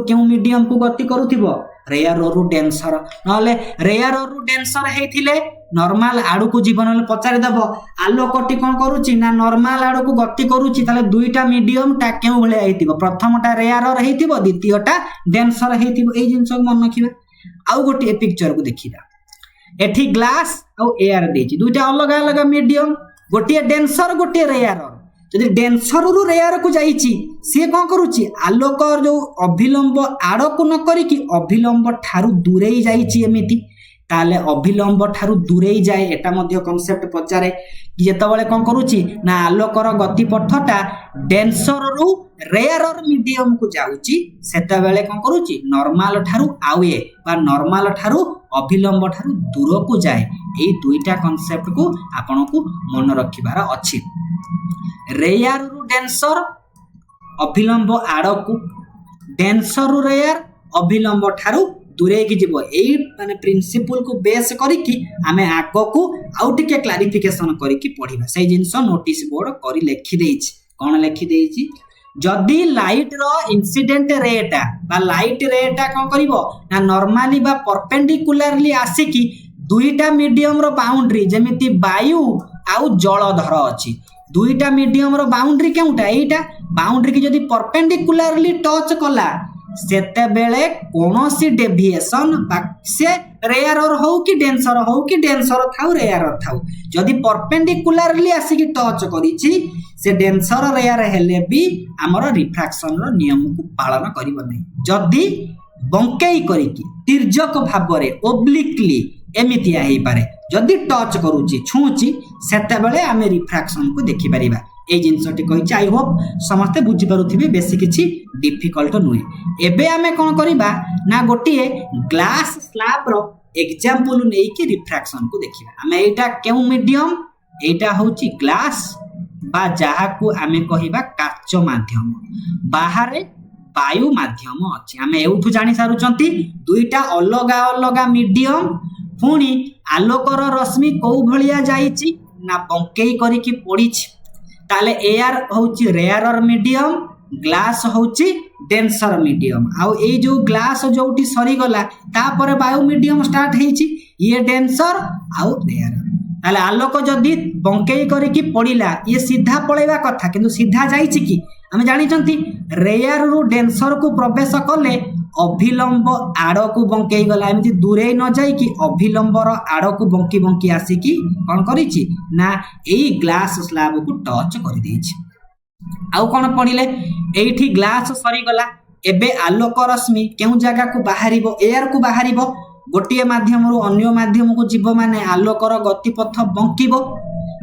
को गति करूथिबो रेयर रु डेंसर नले रेयर रु डेंसर हेथिले नॉर्मल आड़कू जीवन पचारि दबो आलोकटी कोन करूची ना नॉर्मल आड़कू गति करूची ताले दुईटा मीडियम टा केउ भलिया हेथिबो प्रथमटा रेयर हेथिबो द्वितीयटा डेंसर हेथिबो ए जिंस मन रखिबा। आउ गोटी पिक्चर को देखिबा एठी ग्लास आउ एयर देची दुईटा अलग अलग मीडियम गोटे डेंसर गोटे रेयर जदि डेंसर रु रेयर को जाइची सी कौन करूची आलोक जो अभिलंब आड़क न करिकी अभिलंब ठारू दूरेई जाइची एमिति ताले अभिलंब ठारू दूरेई जाए एटा मध्य कांसेप्ट पचारे कि जेतबेले कोन करूची ना आलोकर गतिपथटा डेंसर रु रेयर मीडियम को जाउची सेतबेले कोन करूची नॉर्मल ठारू आवे बा नॉर्मल ठारू अभिलंब ठारू दूर को जाए एई दुईटा कांसेप्ट को आपन को मन रखिबार अछि। रेयर रु डेंसर अभिलंब आड़कू डेंसर रु रेयर अभिलंब ठारू दूरे की जीवो एई माने प्रिंसिपल को बेस करिकी आमे आगो को आउ टिके क्लारिफिकेशन करिकी पढिबा से जिंस नोटिस बोर्ड करी लिखि देछि कोन लिखि देछि जदी लाइट रो इंसिडेंट रेटा बा लाइट रेटा कोन करिवो ना नॉर्मली बा परपेंडिकुलरली आसीकी दुईटा मीडियम रो बाउंड्री जेमिति वायु आउ जलधर अछि दुईटा मीडियम रो बाउंड्री केउटा एटा बाउंड्री की जदी परपेंडिकुलरली टच कला सेते बेले कोनोसी डेविएशन से रेयर हो कि डेंसर थाउ रेयर थाउ जदी परपेंडिकुलरली आसी कि टच करिछि से डेंसर रेयर हेले भी हमर रिफ्रैक्शन रो नियम को पालन करिवो नै जदी बंकेई करिकि तिर्यक भाबरे ओब्लिकली एमितिया हेई पारे जदी टच करूची छुची सेते बेले आमे रिफ्रैक्शन को देखि परिबा ए जिनसटी कहिछि आई होप समस्त बुझी पारुथिबे बेसी किछि डिफिकल्ट नुहे। एबे आमे कोन करिबा ना गोटिए ग्लास स्लैब रो एग्जांपल नै कि रिफ्रैक्शन को देखिबा आमे एटा केउ मीडियम एटा होछि ग्लास बा जहा को आमे कहिबा काच माध्यम बाहरे वायु माध्यम अछि आमे एउठु जानि सारुचंती दुईटा अलगा अलगा मीडियम पुणी आलोकर रश्मि को भलिया जाइछि ना बंकेई करिकि पडिछि ताले एयर होची रेयर मीडियम ग्लास होची डेंसर मीडियम आउ ए जो ग्लास जोटी सरी गला तापर वायु मीडियम स्टार्ट हेची ये डेंसर आउ रेयर ताले आलोक जदी बंकेई करिकि पडिला ये सीधा पळेवा कथा किंतु सीधा जाइछि कि आमे जानि चंती रेयर रु डेंसर को प्रवेश कले अभिलंब आड़कू बंकेई गला एमती दूरे न जाई कि अभिलंबर आड़कू बंकी बंकी आसी कि कोन करिछि ना एई ग्लास स्लैब को टच कर देछि आउ कोन पडिले एठी ग्लास सरी गला एबे आलोक रश्मि केउ जगह को बाहरिबो एयर को बाहरिबो गोटे माध्यम अन्य माध्यम को जीव माने आलोकर गतिपथ बंकिब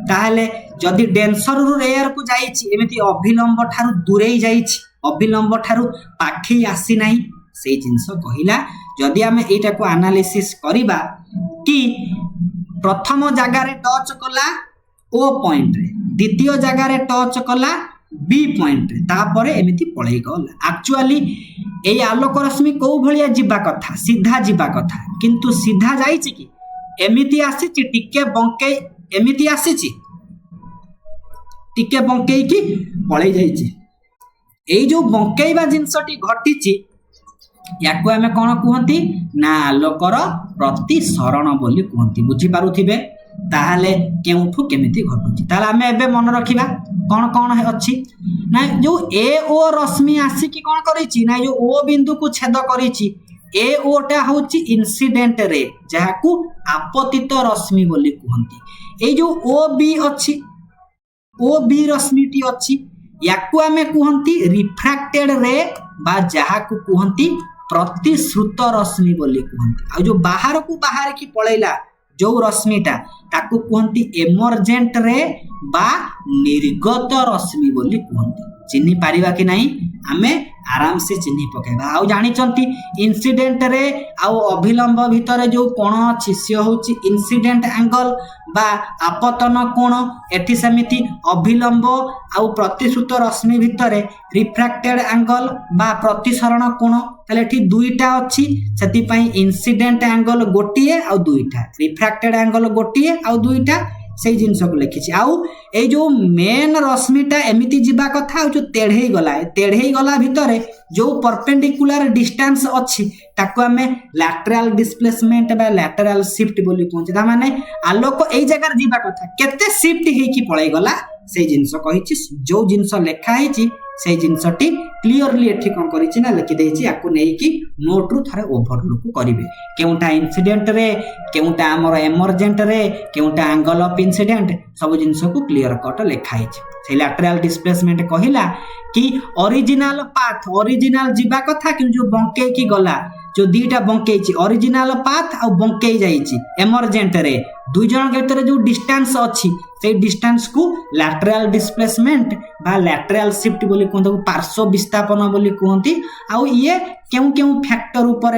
ताहले जदि डेंसर रु रेयर को जाइछि एमिति अभिलंब ठारू दूरेई जाइछि अभिलंब ठारू पाखी आसी नाही सेई जिंस कहिला जदि आमे एटा को एनालिसिस करिबा कि प्रथम जगार टच कला ओ पॉइंट रे द्वितीय जगार टच कला बी पॉइंट रे तापर एमिति पळै गला एक्चुअली ए आलोक रश्मि को भलिया जीवा कथा सीधा जीवा कथा किंतु सीधा जाइछि कि एमिति आसीछि टिके बंके एमिति आसीछि टिके बंके की पळै जाइछि एई जो बंकेइबा जिंसटी घटिछि याकू आमे कोन कहंती ना आलोकर प्रतिसरण बोली कहंती बुझी पारुथिबे ताहले केउठु केमिति घटुछि ताहले आमे एबे मन रखिबा कोन कोन अछि ना जो ए ओ रश्मि आसी कि कोन करिछि ना जो ओ बिंदु को छेद करिछि ए ओ टा होछि इंसिडेंट रे जाहाकू आपतित रश्मि बोली कहंती ए जो ओ बी अछि ओ बी रश्मिटी अछि याकू आमे कहंती रिफ्रैक्टेड रे बा जाहाकू कहंती प्रतिश्रुत रश्मि बोली कहंती आ जो बाहर को बाहर की पळैला जो रश्मिटा ताकू कहंती एमर्जेंट रे बा निर्गत रश्मि बोली कहंती चिन्ही पारिबा कि नहीं आमे आराम से चिन्ही पकेबा आ जानि चंती इंसिडेंट रे आ अभिलंब भितर जो कोण अछि से होछि इंसिडेंट एंगल बा आपतन कोण एठी समिति अभिलंब आ प्रतिश्रुत रश्मि भितर रिफ्रैक्टेड एंगल बा प्रतिसरण कोण ताले एठी दुईटा अछि सेति पई इंसिडेंट एंगल गोटिए आ दुईटा रिफ्रैक्टेड एंगल गोटिए आ दुईटा से जिनस को लिखी आउ ए जो मेन रश्मिटा एमिति जीवा कथा जो तेढ़ई गला भितर जो परपेंडिकुलर डिस्टेंस अछि ताको हमें लैटरल डिस्प्लेसमेंट बा लैटरल शिफ्ट बोली कहूँ ता माने आलोक एई जगह जीवा कथा केते शिफ्ट हे कि पळै गला से जिनस कहिछि जो जिनस लेखा हेछि से जिनसटी क्लियरली एठी कोन करिछि ना लिखि देछि याकू नै कि नोट रु थारे ओवरलुक करिवे केउटा इंसिडेंट रे केउटा हमर एमर्जेंट रे केउटा एंगल ऑफ इंसिडेंट सब जिनस को क्लियर कट लेखा हेछि से लैटरल डिस्प्लेसमेंट कहिला कि ओरिजिनल पाथ ओरिजिनल जीवा कथा कि जो बंके की गला जो दीटा बंके छि ओरिजिनल पाथ आ बंके जाइछि एमर्जेंट रे दुई जन के भीतर जो डिस्टेंस अछि से डिस्टेंस को लैटरल डिस्प्लेसमेंट बा लैटरल शिफ्ट बोली कहते पार्श्व विस्थापन बोली कहती आउ ये केउ केउ फैक्टर ऊपर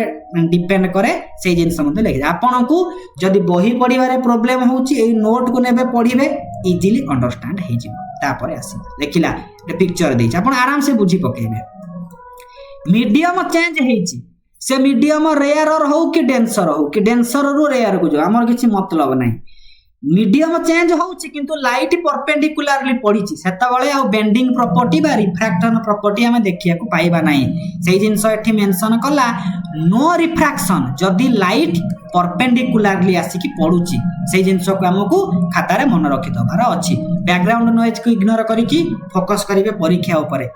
डिपेंड करे से जिनस मते लिखि आपन को जदी बही पढिबारे प्रॉब्लम होउछि ए नोट को नेबे पढिबे इजीली अंडरस्टैंड हे जिवो तापरे आसी देखिला ए पिक्चर देछि आपन आराम से बुझी पकेबे मीडियम चेंज हेछि से मीडियम रेयर हो कि डेंसर रु रेयर को जो हमर किछि मतलब नै मीडियम चेंज होउछि किंतु लाइट परपेंडिकुलरली पडिछि सेता बळे आ बेंडिंग प्रॉपर्टी बा रिफ्रैक्शन प्रॉपर्टी हमें देखिया को पाइबा नै सेही जिंस एठी मेंशन कला नो रिफ्रैक्शन जदी लाइट परपेंडिकुलरली आसी कि पडुछि सेही जिंस को हमकु खाता रे मन रखि दबार अछि बैकग्राउंड नॉइज को इग्नोर करी कि फोकस करिवे परीक्षा ऊपर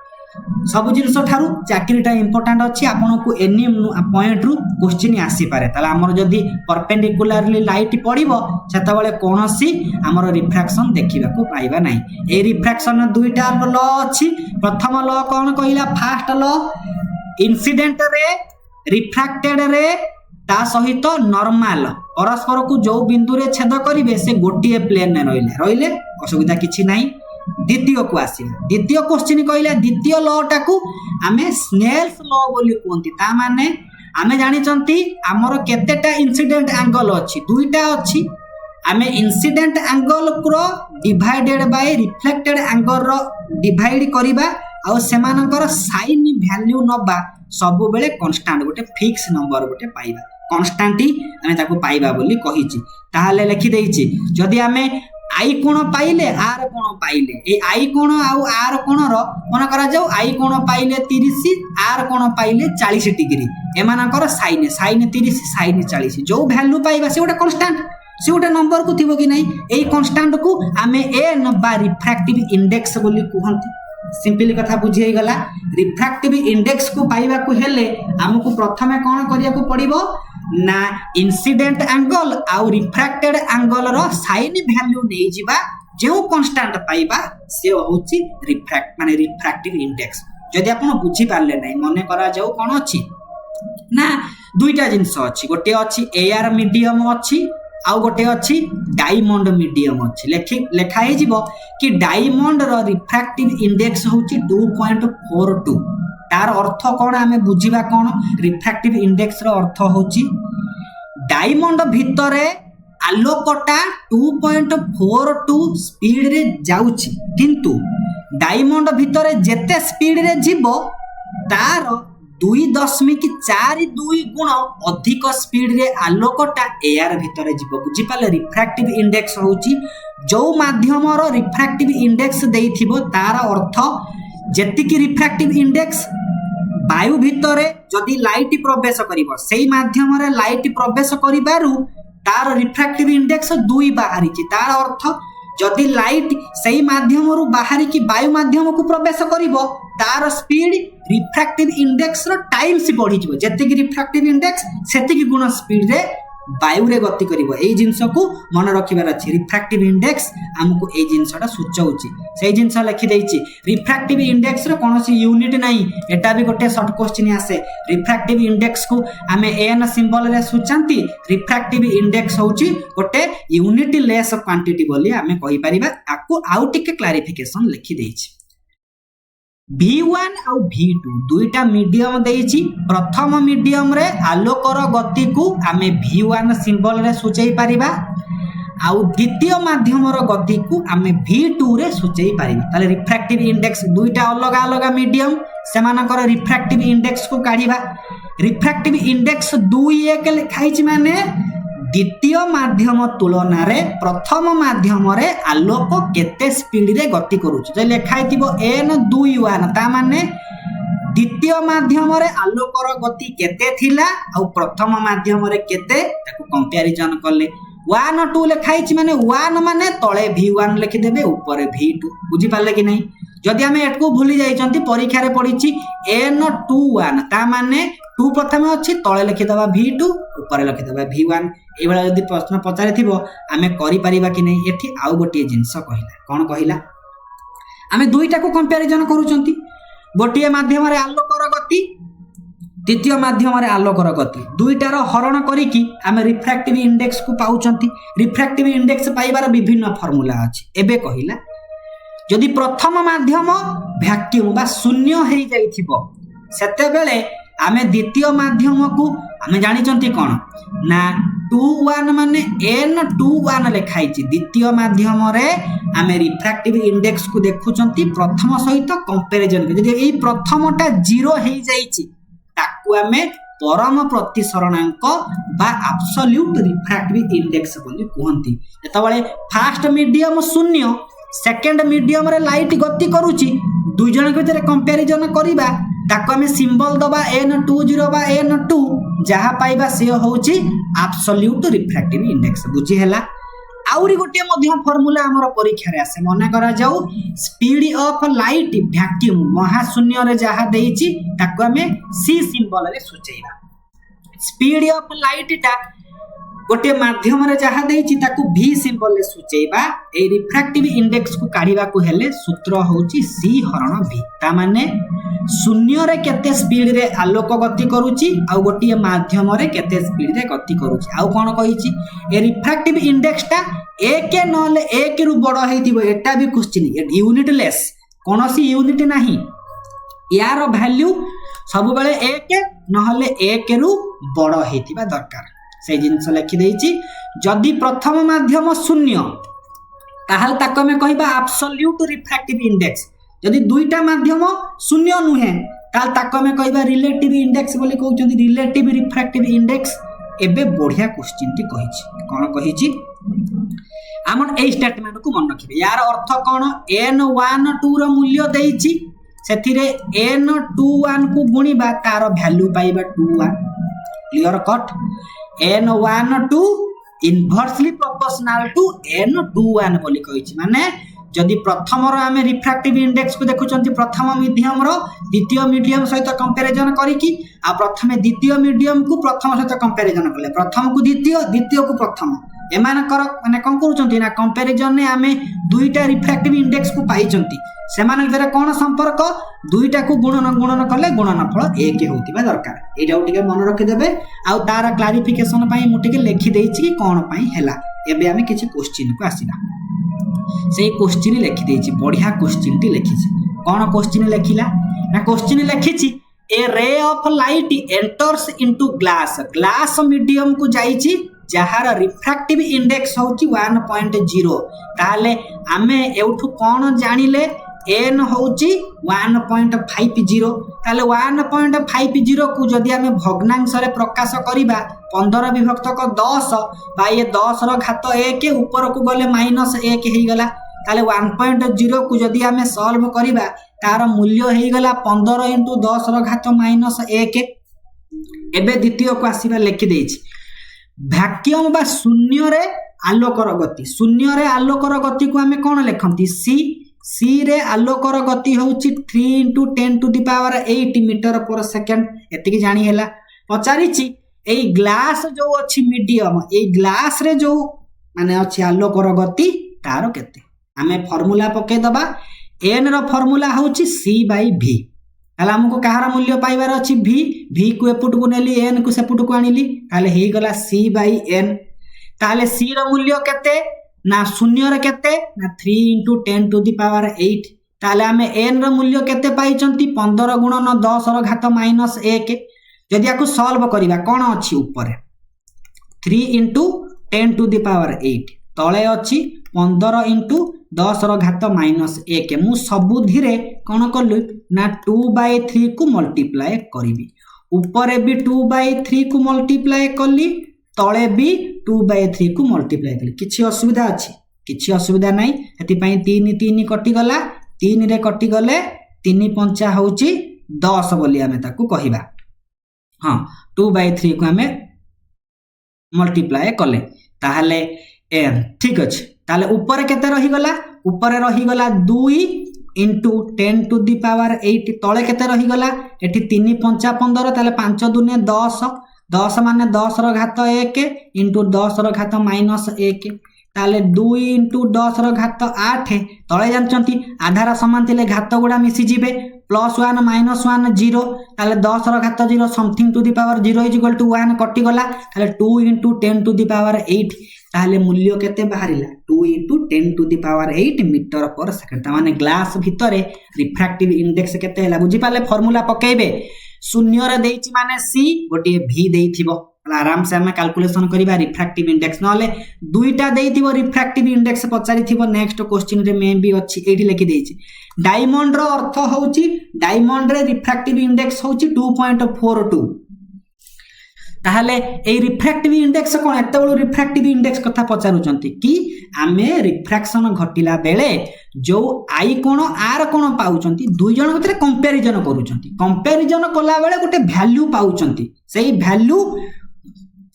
सब जिनस ठारू चाकरीटा इंपोर्टेंट अछि आपन को एनी पॉइंट रु क्वेश्चन आसी पारे ताला हमर जदी परपेंडिकुलरली लाइट पडिबो सेता बेले कोनोसी हमर रिफ्रैक्शन देखिबा को पाइबा नै ए रिफ्रैक्शन दुईटा लॉ अछि प्रथम लॉ कोन कहिला first law incident ray refracted रे ता सहित नॉर्मल परस्पर को जो बिंदु रे छेद करिवे से गोटिए प्लेन ने रहिले असुविधा किछि नै द्वितीय को आसीला द्वितीय क्वेश्चन कहला द्वितीय लॉ टाकू आमे स्नेल्स लॉ बोली कहंती ता माने आमे जानि चंती हमर केतेटा इंसिडेंट एंगल अछि दुईटा अछि आमे इंसिडेंट एंगल को डिवाइडेड बाय रिफ्लेक्टेड एंगल रो डिवाइड करिबा आ सेमानकर साइन वैल्यू नबा सब बेले कांस्टेंट गोटे फिक्स नंबर गोटे पाइबा कांस्टेंट आमे ताको पाइबा बोली कहिछि ताहाले लिखि देइछि जदी आमे आई कोण पाइले आर कोण पाइले ए आई कोण आउ आर कोण रो मन करा जाऊ आई कोण पाइले 30 आर कोण पाइले 40 डिग्री एमानकर साइन 30 साइन 40 जो वैल्यू पाइबा से गोटे कांस्टेंट से गोटे नंबर को थिबो कि नै एई कांस्टेंट को आमे एन बा रिफ्रैक्टिव इंडेक्स बोली कहंती सिंपली कथा बुझी गला रिफ्रैक्टिव इंडेक्स को पाइबा को हेले हमकु प्रथमे कोन करिया को पड़िबो ना इंसिडेंट एंगल आउ refracted angle rho sine value नै जिबा जो कांस्टेंट पाइबा से होची रिफ्रैक्ट माने रिफ्रैक्टिव इंडेक्स जदि आपण बुझी पारले नै मने करा जाऊ कोन अछि ना दुईटा जिनस अच्छी गोटे अच्छी एआर मीडियम अच्छी आउ गोटे अच्छी डायमंड मीडियम अच्छी लेखाई जीवो कि डायमंड रो रिफ्रैक्टिव इंडेक्स होची 2.42 तार अर्थ कौन आमे बुझिबा कौन रिफ्रैक्टिव इंडेक्स रो अर्थ होची डायमंड भितरे आलोकटा 2.42 स्पीड रे जाउची किंतु डायमंड भितरे जेते स्पीड रे जीवो तार 2.42 गुण अधिक स्पीड रे आलोकटा एआर भितरे जीव बुझिपाले रिफ्रैक्टिव इंडेक्स होची जो माध्यम रो रिफ्रैक्टिव इंडेक्स देइथिबो तार अर्थ जेतिकी रिफ्रैक्टिव इंडेक्स वायु भितरे जदि लाइट प्रवेश करिवो सेही माध्यम रे लाइट प्रवेश करिबारु तार रिफ्रैक्टिव इंडेक्स 2 बाहरी छि तार अर्थ जदि लाइट सेही माध्यम रु बाहरी की वायु माध्यम को प्रवेश करिवो तार स्पीड रिफ्रैक्टिव इंडेक्स रो टाइम्स बढ़ी जिवो जेतिकी रिफ्रैक्टिव इंडेक्स सेतिकी गुण स्पीड रे वायु रे गति करिवो एई जिंस को मन रखिबार अछि रिफ्रैक्टिव इंडेक्स हमको एई जिंसटा सूचाउछि सेही जिंस लिखि दैछि रिफ्रैक्टिव इंडेक्स रो कोनोसी यूनिट नाही एटा भी गोटे शॉर्ट क्वेश्चन आसे रिफ्रैक्टिव इंडेक्स को आमे एन सिंबल रे सूचांती रिफ्रैक्टिव इंडेक्स होछि गोटे यूनिट लेस क्वांटिटी बोली आमे कहि परिबा आकु आउ टिके क्लैरिफिकेशन लिखि दैछि V1 और V2 दुईटा मीडियम देइछि प्रथम मीडियम रे आलोकर गति को आमे V1 सिंबल रे सूचै परिबा आउ द्वितीय माध्यम रो गति को आमे V2 रे सूचै परिबा ताले रिफ्रैक्टिव इंडेक्स दुईटा अलग अलग मीडियम सेमानकर रिफ्रैक्टिव इंडेक्स को काढिबा रिफ्रैक्टिव इंडेक्स 2.1 लिखाइछि माने द्वितीय माध्यम तुलना रे प्रथम माध्यम रे आलोक केते स्पीड रे गति करूछ जे लेखाइतिबो n21 ता माने द्वितीय माध्यम रे आलोकर गति केते थिला आ प्रथम माध्यम रे केते ताको कंपैरिजन करले 1 2 लेखाइछि माने 1 माने तळे v1 लिखि देबे ऊपर v2 बुझि पाले कि नहीं जदि हमें एटको भूली जाइचंती परीक्षा रे पढिछि n21 ता माने 2 प्रथमे अछि तळे लिखि दबा v2 ऊपर लिखि दबा v1 एबेला जदि प्रश्न पचारि थिबो आमे करि परिबा कि नहीं एठी आउ गोटे जिंस कहिला कोन कहिला आमे दुईटा को कंपैरिजन करूचंती गोटिए माध्यम रे आलोकर गति द्वितीय माध्यम रे आलोकर गति दुईटार हरण करिकी आमे रिफ्रैक्टिव इंडेक्स को पाउचंती रिफ्रैक्टिव इंडेक्स पाइबार विभिन्न फार्मूला अछि एबे कहिला जदि प्रथम माध्यम वैक्यूम बा शून्य हेई जाइथिबो सेते बेले आमे द्वितीय माध्यम को आमे जानि चंती कोन ना 21 माने n21 लेखाइछि द्वितीय माध्यम रे आमे रिफ्रैक्टिव इंडेक्स को देखुचंती प्रथम सहित कंपैरिजन जदि एई प्रथमटा 0 हेई जाइछि ताकू आमे परम प्रतिसरणांक बा एब्सोल्यूट रिफ्रैक्टिव इंडेक्स बोली कहंती जेतबेले फर्स्ट मीडियम शून्य सेकंड मीडियम रे लाइट गति करूची दुई जन के भीतर कंपैरिजन करिबा ताको हमें सिंबल दबा n20 बा n2 जहा पाइबा से होची एब्सोल्यूट रिफ्रैक्टिव इंडेक्स बुझी हैला आउरी गोटे मध्य फार्मूला हमर परीक्षा रे आसे मने करा जाऊ स्पीड ऑफ लाइट वैक्यूम महाशून्य रे जहा देइची ताको हमें c सिंबल रे सूचैबा स्पीड ऑफ लाइट टा गोटे माध्यम रे जहा देइची ताको v सिंबल रे सूचैबा ए रिफ्रैक्टिव इंडेक्स को काढिबा को हेले सूत्र होची c हरण v ता माने शून्य रे केते स्पीड रे आलोक गति करूची आ गोटे माध्यम रे केते स्पीड रे गति करूची आ कोन कहिची ए रिफ्रैक्टिव इंडेक्स टा 1 नले 1 रु बड़ हेतिबो एटा भी क्वेश्चन यूनिट लेस कोनोसी यूनिट नाही यार वैल्यू सब बेले 1 नहले 1 रु बड़ हेतिबा दरकार से जिंस लिखि देइची जदि प्रथम माध्यम शून्य ताहाल ताको में कहिबा एब्सोल्यूट रिफ्रैक्टिव इंडेक्स जदि दुईटा माध्यम शून्य नुहे ताल ताको में कहिबा रिलेटिव इंडेक्स बोली कहउचंदी रिलेटिव रिफ्रैक्टिव इंडेक्स एबे बढ़िया क्वेश्चन टी कहिची कोन कहिची हमन ए स्टेटमेंट को मन रखिबे यार अर्थ कोन n12 रो मूल्य देइची सेथिरे n21 को गुणीबा तार वैल्यू पाइबा 21 clear cut n12 inversely proportional to n21 बोली कहिची माने जदि प्रथम रो आमे रिफ्रैक्टिव इंडेक्स को देखुचंती प्रथम मीडियम रो द्वितीय मीडियम सहित कंपैरिजन करिकी आ प्रथमे द्वितीय मीडियम को प्रथम सहित कंपैरिजन करले प्रथम को द्वितीय द्वितीय को प्रथम एमानकर माने कौन करूछंती ना कंपैरिजन ने आमे दुईटा रिफ्रैक्टिव इंडेक्स को पाइछंती सेमान भितर कोन संपर्क दुईटा को गुणन कले गुणनफल एक होतिबा दरकार एटा टिके मन रखि देबे आ तार क्लारिफिकेशन पई मु टिके लिखि देछि कि कोन पई हैला एबे आमे किछि क्वेश्चन को आसीना सेही क्वेश्चन लिखि देछि बढ़िया क्वेश्चन टी लिखिछि कोन क्वेश्चन लिखिला ना क्वेश्चन लिखिछि a ray of light enters into glass medium को जाइछि जहार रिफ्रैक्टिव इंडेक्स होची 1.0 ताले आमे एउठु कोन जानिले n होची 1.50 ताले 1.50 को जदि आमे भग्नांश रे प्रकाश करिबा 15 विभक्तक 10 बा ये 10 रो घात 1 ऊपर को गले -1 हेई गला ताले 1.0 को जदि आमे सॉल्व करिबा तार मूल्य हेई गला 15 * 10 रो घात -1 एबे द्वितीय को आसीबा लिखि देछि वैक्यूम बा शून्य रे आलोकर गति को आमे कोन लेखंती c रे आलोकर गति होची 3 * 10⁸ मीटर पर सेकंड एतिकी जानी हैला पचारिछि एई ग्लास जो अछि मीडियम एई ग्लास रे जो माने अछि आलोकर गति तार केते आमे फार्मूला पके दबा n रो फार्मूला होची c/v ताले हमको कहार मूल्य पाइबार अछि v को एपुट को नेली n को सेपुट को आनिली ताले हेई गला c/n ताले c रो मूल्य केते ना शून्य रे केते ना 3 * 10⁸ ताले आमे n रो मूल्य केते पाइचंती 15 * 10 रो घात -1 जदि याकू सॉल्व करिबा कोन अछि ऊपर 3 * 10⁸ तळे अछि 15 * 10 रो घात -1 मु सबु धीरे कोन करलु ना 2/3 को मल्टीप्लाई करिवि ऊपर भी 2/3 को मल्टीप्लाई करली तळे भी 2/3 को मल्टीप्लाई करली किछि असुविधा नाही एति पई 3 कटि गला 3 रे कटि गले 3 5 होची 10 बोली हमें ताकू कहिबा हां 2/3 को हमें मल्टीप्लाई करले ताहले n ठीक अछि ताले ऊपर केते रही गला 2 * 10⁸ तळे केते रही गला एठी 3 5 15 ताले 5 दुने 10 माने 10 रो घात 1 * 10 रो घात -1 ताले 2 * 10 रो घात 8 तळे जानचंती आधार समान थिले घात गुडा मिसी जिवे +1 -1 0 ताले 10 रो घात 0 समथिंग टू द पावर 0 = 1 कटि गला ताले 2 * 10⁸ ताले मूल्य केते बाहरिला 2 * 10⁸ मीटर पर सेकंड ता माने ग्लास भितरे रिफ्रैक्टिव इंडेक्स केते हैला बुझी पाले फार्मूला पकेइबे शून्य रे देइछि माने c गोटे v देइथिबो आराम से हम कैलकुलेशन करिबा रिफ्रैक्टिव इंडेक्स नले दुईटा देइथिबो रिफ्रैक्टिव इंडेक्स पचारिथिबो नेक्स्ट क्वेश्चन रे मे भी अछि एठी लिखि देइछि डायमंड रो अर्थ होउछि डायमंड रे रिफ्रैक्टिव इंडेक्स होउछि 2.42 ताहले ए रिफ्रैक्टिव इंडेक्स कोन एते बळो रिफ्रैक्टिव इंडेक्स कथा पचारुचंती कि आमे रिफ्रैक्शन घटिला बेले जो आई कोन आर कोन पाउचंती दुई जण भितर कंपैरिजन करूचंती कंपैरिजन कला बेले गोटे वैल्यू पाउचंती सेही वैल्यू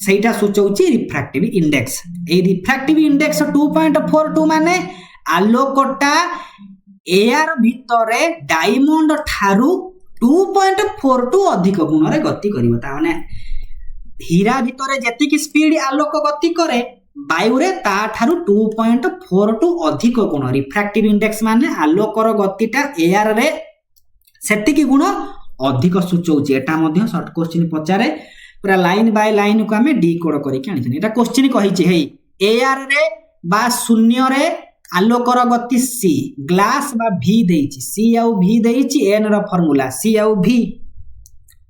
सेटा सूचौची रिफ्रैक्टिव इंडेक्स ए रिफ्रैक्टिव इंडेक्स 2.42 माने आलोकटा एआर भितरे डायमंड थारु 2.42 अधिक गुण रे गति करिवो ता माने हीरा भितरे जेति की स्पीड आलोक गति करे वायु रे ता थारु 2.42 अधिक गुण रिफ्रैक्टिव इंडेक्स माने आलोकर गतिटा एआर रे सेति की गुण अधिक सूचौची एटा मध्ये शॉर्ट क्वेश्चन पचारे पूरा लाइन बाय लाइन को हमें डी कोड करि के आनिछन एटा क्वेश्चन कहिछि हे एआर रे बा शून्य रे आलोकर गति c ग्लास बा v देइछि c आ v देइछि n रो फार्मूला c आ v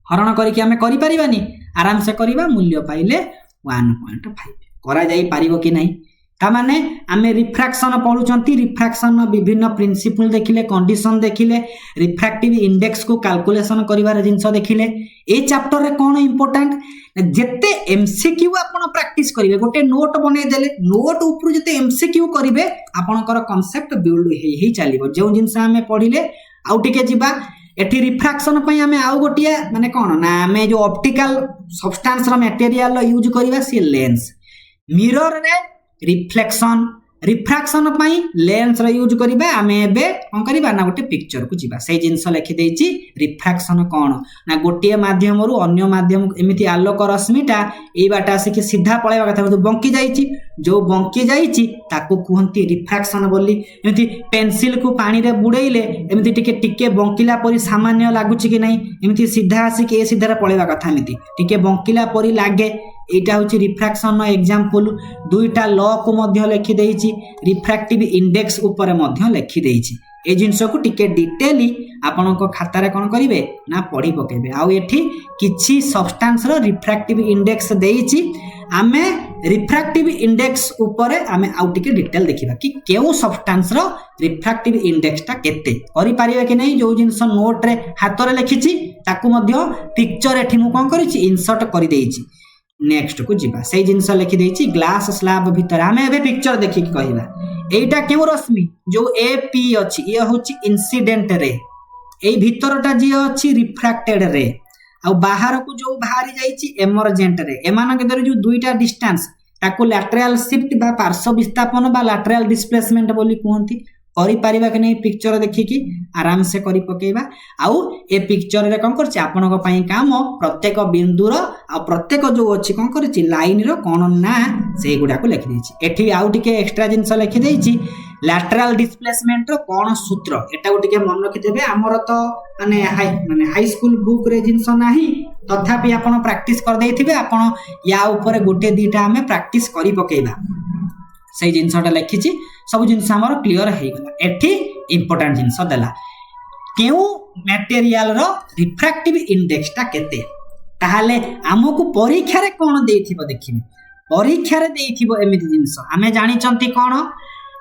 हरण करि के हमें करि परिबानी आराम से करिबा मूल्य पाइले 1.5 करा जाई पारिबो कि नाही ता माने आमे रिफ्रैक्शन पढुचंती रिफ्रैक्शन विभिन्न प्रिंसिपल देखिले कंडीशन देखिले रिफ्रैक्टिव इंडेक्स को कैलकुलेशन करिवार जिंस देखिले ए चैप्टर रे कोन इंपोर्टेंट जेते एमसीक्यू आपण प्रैक्टिस करिवे गोटे नोट बने देले नोट ऊपर जेते एमसीक्यू करिवे आपनकर कांसेप्ट बिल्ड हेई चलिबो जे जिंस आमे पढिले आउ टिके जिबा एठी रिफ्रैक्शन पई हमें आउ गोटिया माने कोन ना हमें जो ऑप्टिकल सब्सटेंस रो मटेरियल यूज करिवा सी लेंस मिरर रे रिफ्लेक्शन रिफ्राक्शन पाई लेंस रो यूज करिबा आमे एबे कोन करिबा ना गोटे पिक्चर को जिबा से जिंस लिखि देछि रिफ्राक्शन कोन ना गोटे माध्यम रु अन्य माध्यम एमिति आलोक रश्मिटा एई बाटा आसी सीधा पळेबा कथा बंकी जाईछि जो बंकी जाईछि ताको कुहंती रिफ्राक्शन बोली एमिति पेंसिल को पानी रे बुडैले एमिति टिके टिके बंकिला परी सामान्य लागुछि कि नै एमिति सीधा आसी के सीधा पळेबा कथा एमिति टिके बंकिला परी लागे एटा होची रिफ्रैक्शन एग्जांपल दुईटा लॉ को मध्य लिखि देछि रिफ्रैक्टिव इंडेक्स ऊपर मध्य लिखि देछि ए जिंस को टिके डिटेली आपन को खाता रे कोन करिवे ना पढी पकेबे आ एठी किछि सब्सटेंस रो रिफ्रैक्टिव इंडेक्स देछि आमे रिफ्रैक्टिव इंडेक्स ऊपर आमे आउ टिके डिटेल देखिबा कि केउ सब्सटेंस रो रिफ्रैक्टिव इंडेक्स ता केते करि पारिबे कि नै जो जिंस नोट रे हाथ रे लिखिछि ताकू मध्य पिक्चर एठी मु कोन करिछि इंसर्ट करि देछि नेक्स्ट को जीवा से जिंस लिखि देछि ग्लास स्लैब भीतर आमे एबे पिक्चर देखि कि कहिबा एटा केउ रश्मि जो एपी अछि ये होछि इंसिडेंट रे एई भीतरटा जे अछि रिफ्रैक्टेड रे आ बाहर को जो बाहरी जाईछि एमर्जेंट रे एमान के जो दुईटा डिस्टेंस ताको लैटरल शिफ्ट बा पार्श्व विस्थापन बा लैटरल डिस्प्लेसमेंट बोली कहंती करि पारिबा कि नै पिक्चर देखि कि आराम से करि पकेबा आउ ए पिक्चर रे कोन करछि आपन को पई काम प्रत्येक बिंदु रो आ प्रत्येक जो अछि कोन करछि लाइन रो कोन ना से गुडा को लिखि देछि एठी आउ टिके एक्स्ट्रा जिंस लिखि देछि लैटरल डिस्प्लेसमेंट रो कोन सूत्र एटा को टिके मन रखि देबे हमर तो माने हाई स्कूल बुक रे जिंस नाही तथापि आपन प्रैक्टिस कर देथिबे आपन या ऊपर गोटे दीटा हमें प्रैक्टिस करि पकेबा से जिनसटा लिखिछि सब जिनस हमर क्लियर हे गला एठी इंपोर्टेंट जिनस देला केउ मटेरियल रो रिफ्रैक्टिव इंडेक्स ता केते ताहाले हमकु परीक्षा रे कोन देथिबो देखिबे परीक्षा रे देथिबो एमिति जिनस हमें जानि चंती कोन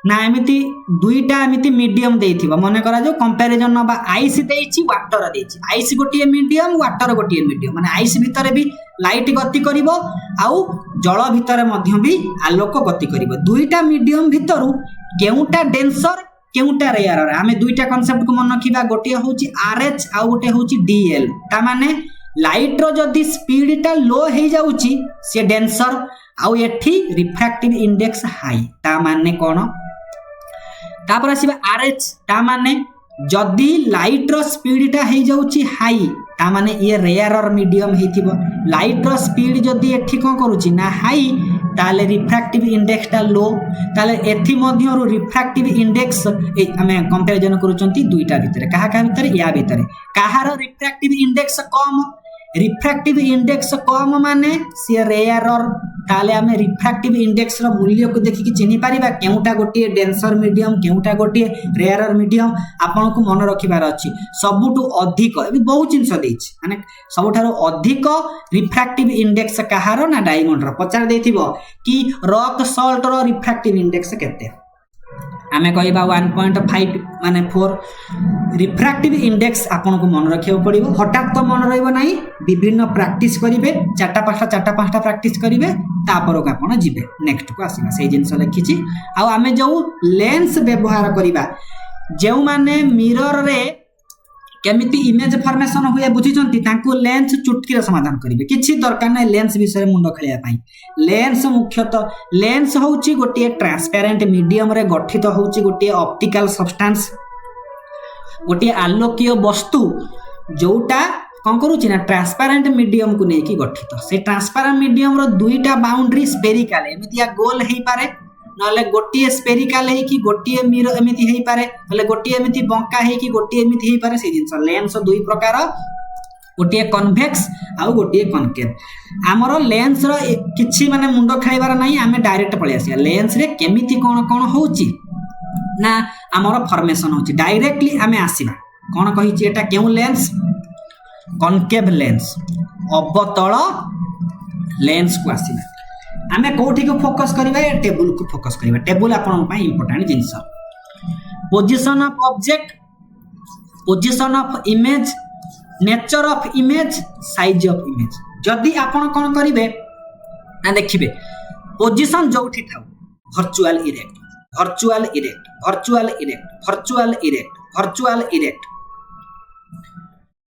ना एमिति दुईटा एमिति मीडियम देथिबो माने करा जो कंपैरिजन बा आइस देछि वाटर देछि आइस गोटिए मीडियम वाटर गोटिए मीडियम माने आइस भीतर भी लाइट गति करिवो आउ जल भीतर मध्य भी आलोक गति करिवो दुईटा मीडियम भीतरु केउटा डेंसर केउटा रेयर आमे दुईटा कांसेप्ट को मन रखिबा गोटिए होछि आरएच आउ गोटे होछि डीएल ता माने लाइट रो जदी स्पीड टा लो हे जाउची से डेंसर आउ एठी रिफ्रैक्टिव इंडेक्स हाई ता माने कोन तापर आसीबा आरएच ता माने जदी लाइट रो स्पीड टा हे जाउची हाई ता माने ये रेयर और मीडियम हेतिबो लाइट रो स्पीड जदी एठी कोन करूची ना हाई ताले रिफ्रैक्टिव इंडेक्स टा लो ताले एथि मध्य रो रिफ्रैक्टिव इंडेक्स ए हमें कंपैरिजन करूचंती दुईटा भीतर काहा काहा भीतर या भीतर काहार रिफ्रैक्टिव इंडेक्स कम रिफ्रैक्टिव इंडेक्स कम माने से रेयर और ताले हमें रिफ्रैक्टिव इंडेक्स रो मूल्य को देखि कि चिनि पारिबा केउटा गोटिए डेंसर मीडियम केउटा गोटिए रेयर और मीडियम आपन को मन रखिबार अछि सबुटु अधिक एबी बहुत जिंस देछि माने सबुठारो अधिक रिफ्रैक्टिव इंडेक्स काहार ना डायमंड रो पचार देथिबो कि रॉक सॉल्ट रो रिफ्रैक्टिव इंडेक्स केते आमे कहबा 1.5 माने 4 रिफ्रैक्टिव इंडेक्स आपन को मन रखियो पड़िबो हठात तो मन रहइबो नाही विभिन्न प्रैक्टिस करिवे चारटा पांचटा प्रैक्टिस करिवे तापर को आपन जिवे नेक्स्ट को आसीबा से जिंस लिखिछि आ आमे जो लेंस व्यवहार करिबा जेउ माने मिरर रे केमिति इमेज फॉर्मेशन होय बुझिचंती तांको लेंस चुटकी रे समाधान करिवे किछि दरकार नै लेंस विषय मुंड खेलिया पई लेंस मुख्यतः लेंस होउची गोटिए ट्रांसपेरेंट मीडियम रे गठित होउची गोटिए ऑप्टिकल सब्सटेंस गोटिए आलोकीय वस्तु जोटा कोन करूची ना ट्रांसपेरेंट मीडियम को नेकी गठित से ट्रांसपेरेंट मीडियम रो दुईटा बाउंड्री स्फेरिकल एमितिया गोल हेई पारे नले गोटिए स्फेरिकल हे कि गोटिए मिरर एमिति हेई पारे नले गोटिए एमिति बंका हे कि गोटिए एमिति हेई पारे से जिंस लेंस दुई प्रकार गोटिए कन्वेक्स आ गोटिए कनकेव हमरो लेंस रो किछि माने मुंड खाइबार नाही हमें डायरेक्ट पळे आसिया लेंस रे केमिति कोन कोन होउची ना हमरो फॉर्मेशन होउची डायरेक्टली हमें आसीबा कोन कहिछि एटा केउ लेंस कनकेव लेंस अवतल लेंस को आसीबा आमे कोठी को फोकस करबा या टेबल को फोकस करबा टेबल आपन पई important things position of object position of image nature of image size of image जदी आपन कोन करिवे ना देखिबे पोजीशन जोठी थाउ virtual erect virtual erect virtual erect virtual erect virtual erect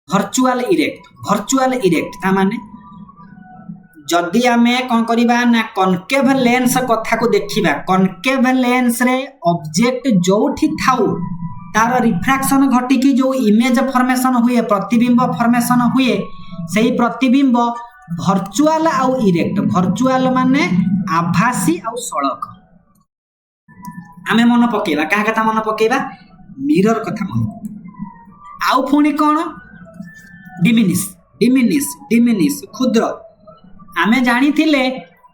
virtual erect virtual erect ता माने जदि आमे कौन करिबा ना कनकेव लेंस कथा को देखिबा कनकेव लेंस रे ऑब्जेक्ट जोठी थाउ तार रिफ्रैक्शन घटिकी जो इमेज फॉर्मेशन हुए प्रतिबिंब फॉर्मेशन हुए सेही प्रतिबिंब वर्चुअल आउ इरेक्ट वर्चुअल माने आभासी आउ सड़क आमे मन पकेबा का कथा मन पकेबा मिरर कथा मन आउ पुणी कौन डिमिनिश डिमिनिश डिमिनिश क्षुद्र आमे जानी थिले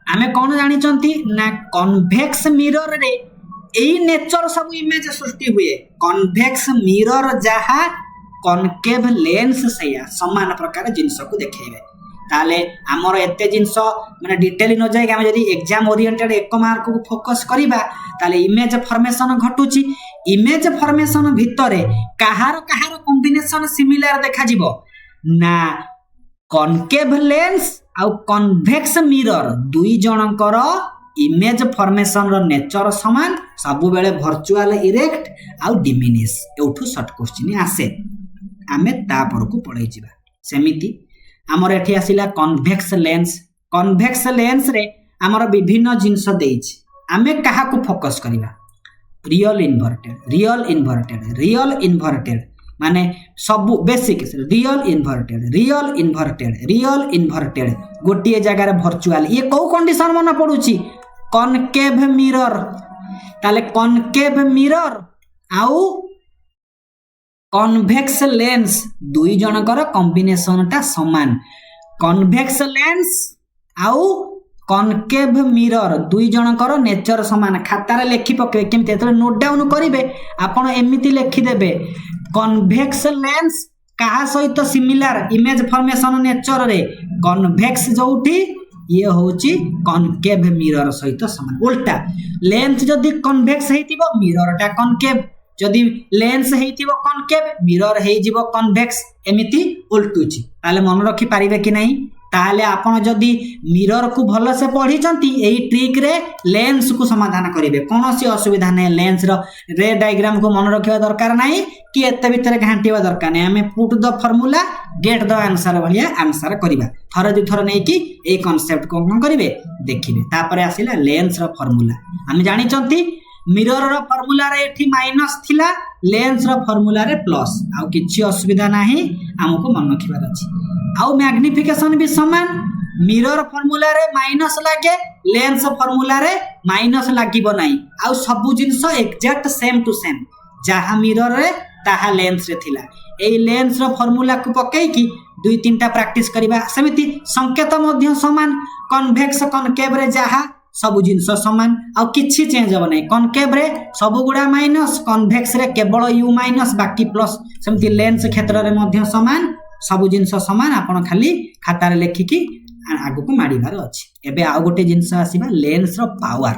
आमे कौन जानी चंती ना कन्वेक्स मिरर रे एई नेचर सब इमेज सृष्टि हुए कन्वेक्स मिरर जहा कनकेव लेंस सेया समान प्रकार जिंस को देखेबे ताले हमर एते जिंस माने डिटेल न जाय हम जदी एग्जाम ओरिएंटेड एक मार्क को फोकस करिबा ताले इमेज फॉर्मेशन घटुची इमेज फॉर्मेशन भितरे कहार कहार कॉम्बिनेशन सिमिलर देखा जिवो ना कनकेव लेंस आउ कन्वेक्स मिरर दुई जनकर इमेज फॉर्मेशन रो नेचर समान सब बेले वर्चुअल इरेक्ट आउ डिमिनिश एठू शॉर्ट क्वेश्चन आसे आमे ता पर को पढै जिबा सेमिति हमर एठी आसिला कन्वेक्स लेंस रे हमर विभिन्न जिंस देइछि आमे कहा को फोकस करिबा रियल इन्वर्टेड माने सब बेसिक रियल इन्वर्टेड गोटिए जगह रे वर्चुअल ये को कंडीशन मन पडुची कनकेव मिरर ताले कनकेव मिरर आउ कन्वेक्स लेंस दुई जनकर कॉम्बिनेशन टा समान कन्वेक्स लेंस आउ कनकेव मिरर दुई जनकर नेचर समान खाता रे लेखि पके केमते एतले नोट डाउन करिवे आपण एमिति लेखि देबे कन्वेक्स लेंस कहा सहित सिमिलर इमेज फॉर्मेशन नेचर रे कन्वेक्स जोठी ये होची कनकेव मिरर सहित समान उल्टा लेंस जदी कन्वेक्स हेतिबो मिरर टा कनकेव जदी लेंस हेतिबो कनकेव मिरर हेइ जिवो कन्वेक्स एमिति उल्टुची ताले मन रखि पारिबे कि नाही ताले आपण जदी मिरर को भल से पढ़ी चंती एही ट्रिक रे लेंस को समाधान करिवे कोनोसी असुविधा नै लेंस रो रे डायग्राम को मन रखिबा दरकार नाही कि एते भीतर घांटीबा दरकार नै हमें put the formula get the answer भलिया आंसर करिबा थर दु थर नै कि ए कांसेप्ट को कोन करिवे देखिबे तापरे आसिला लेंस रो फार्मूला हम जानि चंती मिरर रो फार्मूला रे एठी माइनस थिला लेंस रो फार्मूला रे प्लस आ किछि असुविधा नाही हमको मन रखिबा अछि आउ मैग्निफिकेशन भी समान मिरर फार्मूला रे माइनस लागे लेंस फार्मूला रे माइनस लागिबो नाही आउ सब जिंस एग्जैक्ट सेम टू सेम जहा मिरर रे ताहा लेंस रे थिला एई लेंस रो फार्मूला को पकई कि दुई तीनटा प्रैक्टिस करिबा समिति संकेत मध्य समान कन्वेक्स कनकेव रे जहा सब जिंस समान आउ किछि चेंज हो नाही कनकेव रे सब गुडा माइनस कन्वेक्स रे केवल यू माइनस बाकी प्लस समिति लेंस क्षेत्र रे मध्य समान सब जिंस समान आपण खाली खाता रे लेखिकी आगु को माडिबार अछि एबे आ गोटे जिंस आसीबा लेंस रो पावर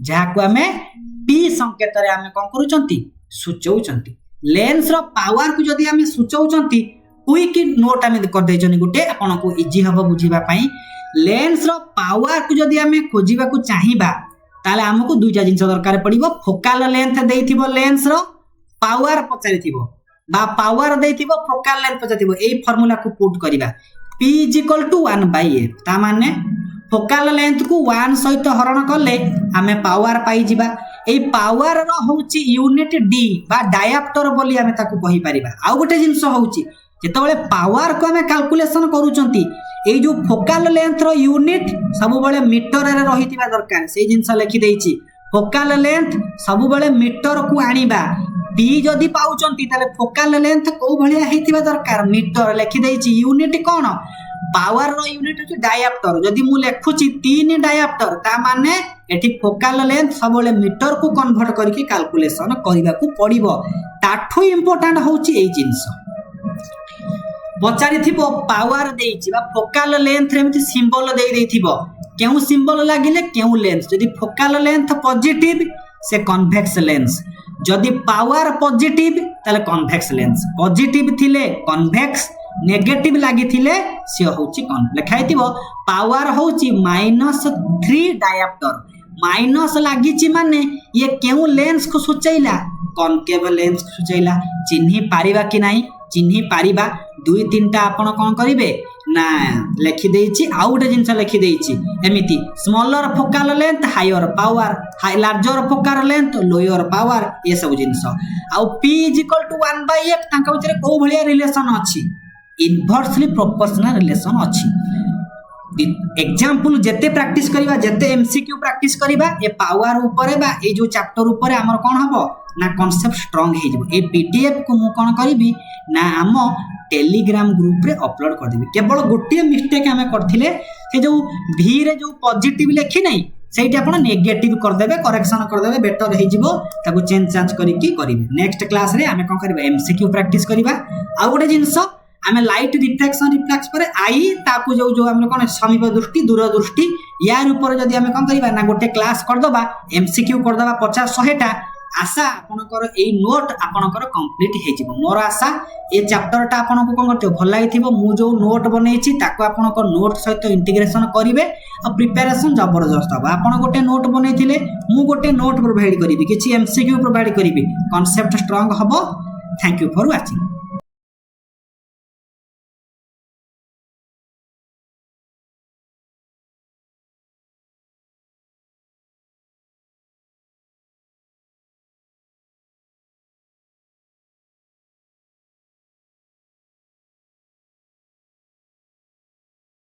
जहा को हमें p संकेत रे हमें कोन करूचंती सूचौचंती लेंस रो पावर को जदी हमें सूचौचंती क्विक नोट हमें कर देजनी गोटे आपण को इजी हबो बुझिबा पई लेंस रो पावर को जदी हमें खोजिबा को चाहिबा ताले हमको दुईटा जिंस दरकार पड़िबो फोकल लेंथ देइथिबो लेंस रो पावर पचारिथिबो बा पावर देइथिबो फोकल लेंथ पचारिथिबो एई फार्मूला को पुट करिबा p = 1/a ता माने फोकल लेंथ को 1 सहित हरण करले हमें पावर पाई जिबा एई पावर रो होउची यूनिट d बा डायप्टर बोली हमें ताको कहि परिबा आ गोटे जिंस होउची जेतबेले पावर को हमें कैलकुलेशन करूचंती एई जो फोकल लेंथ रो यूनिट सब बेले मीटर रे रहितिबा दरकार सेई जिंस लिखि देइची फोकल लेंथ सब बेले मीटर को आनिबा p जदी पाउचंती ताले फोकल लेंथ को भलिया हेतिबा दरकार मीटर लिखि देइची यूनिट कोन पावर रो यूनिट अछि डायप्टर जदी मु लेखुची 3 डायप्टर ता माने एठी फोकल लेंथ सबले मीटर को कन्वर्ट करके कैलकुलेशन करिबा को पड़िबो ताठू इंपोर्टेंट होउची एई जिंस पचारि थिबो पावर देइची बा फोकल लेंथ रे एमति सिंबल देइ देइथिबो केउ सिंबल लागिले केउ लेंस जदी फोकल लेंथ पॉजिटिव से कन्वेक्स लेंस जदी पावर पॉजिटिव ताले कन्वेक्स लेंस पॉजिटिव थिले कन्वेक्स नेगेटिव लागि थिले से होउची कौन लेखाइतिबो पावर होउची -3 डायप्टर माइनस लागिची माने ये केउ लेंस को सूचैला कनकेव लेंस को सूचैला चिन्ही पारिबा कि नाही चिन्ही पारिबा दुई तीनटा आपण कोन करिवे ନା ଲେଖିଦେଇଛି ଆଉ ଗୋଟେ ଜିନିଷ ଲେଖିଦେଇଛି ଏମିତି smaller focal length higher power larger focal length lower power ଏସବୁ ଜିନିଷ ଆଉ P = 1/f ତାଙ୍କ ଭିତରେ କୋଉ ଭଳିଆ ରିଲେସନ ଅଛି ଇନଭର୍ସଲି ପ୍ରୋପୋର୍ସନାଲ ରିଲେସନ ଅଛି एग्जांपल जेते प्रैक्टिस करिबा जेते एमसीक्यू प्रैक्टिस करिबा ए पावर ऊपर बा ए जो चैप्टर ऊपर हमर कोन हबो ना कांसेप्ट स्ट्रांग हे जबो ए पीडीएफ को मु कोन करिबी ना हम टेलीग्राम ग्रुप रे अपलोड कर देबी केवल गोटे मिस्टेक हमें करथिले से जो भी रे जो पॉजिटिव लिखि नै सेठी आपण नेगेटिव कर देबे करेक्शन कर देबे बेटर हे जबो ताको चेंज करिकि करिबे नेक्स्ट क्लास रे हमें कोन करिबा एमसीक्यू प्रैक्टिस करिबा आ गोटे जिंस आमे लाइट रिफ्लेक्शन रिफ्लेक्स पर आई ताकू जो जो हम कोन समीप दृष्टि दूर दृष्टि यार ऊपर जदी हमें कोन करिबा ना गोटे क्लास कर दबा एमसीक्यू कर दबा 50-100 टा आशा आपनकर ए नोट आपनकर कंप्लीट हे जिवो मोर आशा ए चैप्टर टा आपनको कोन करते भल लागिथिबो मु जो नोट बनेछि ताको आपनकर नोट सहित इंटीग्रेशन करिवे आ प्रिपरेशन जबरदस्त हो आपन गोटे नोट बनेथिले मु गोटे नोट प्रोवाइड करिवि किछि एमसीक्यू प्रोवाइड करिवि कांसेप्ट स्ट्रांग हबो थैंक यू फॉर वाचिंग।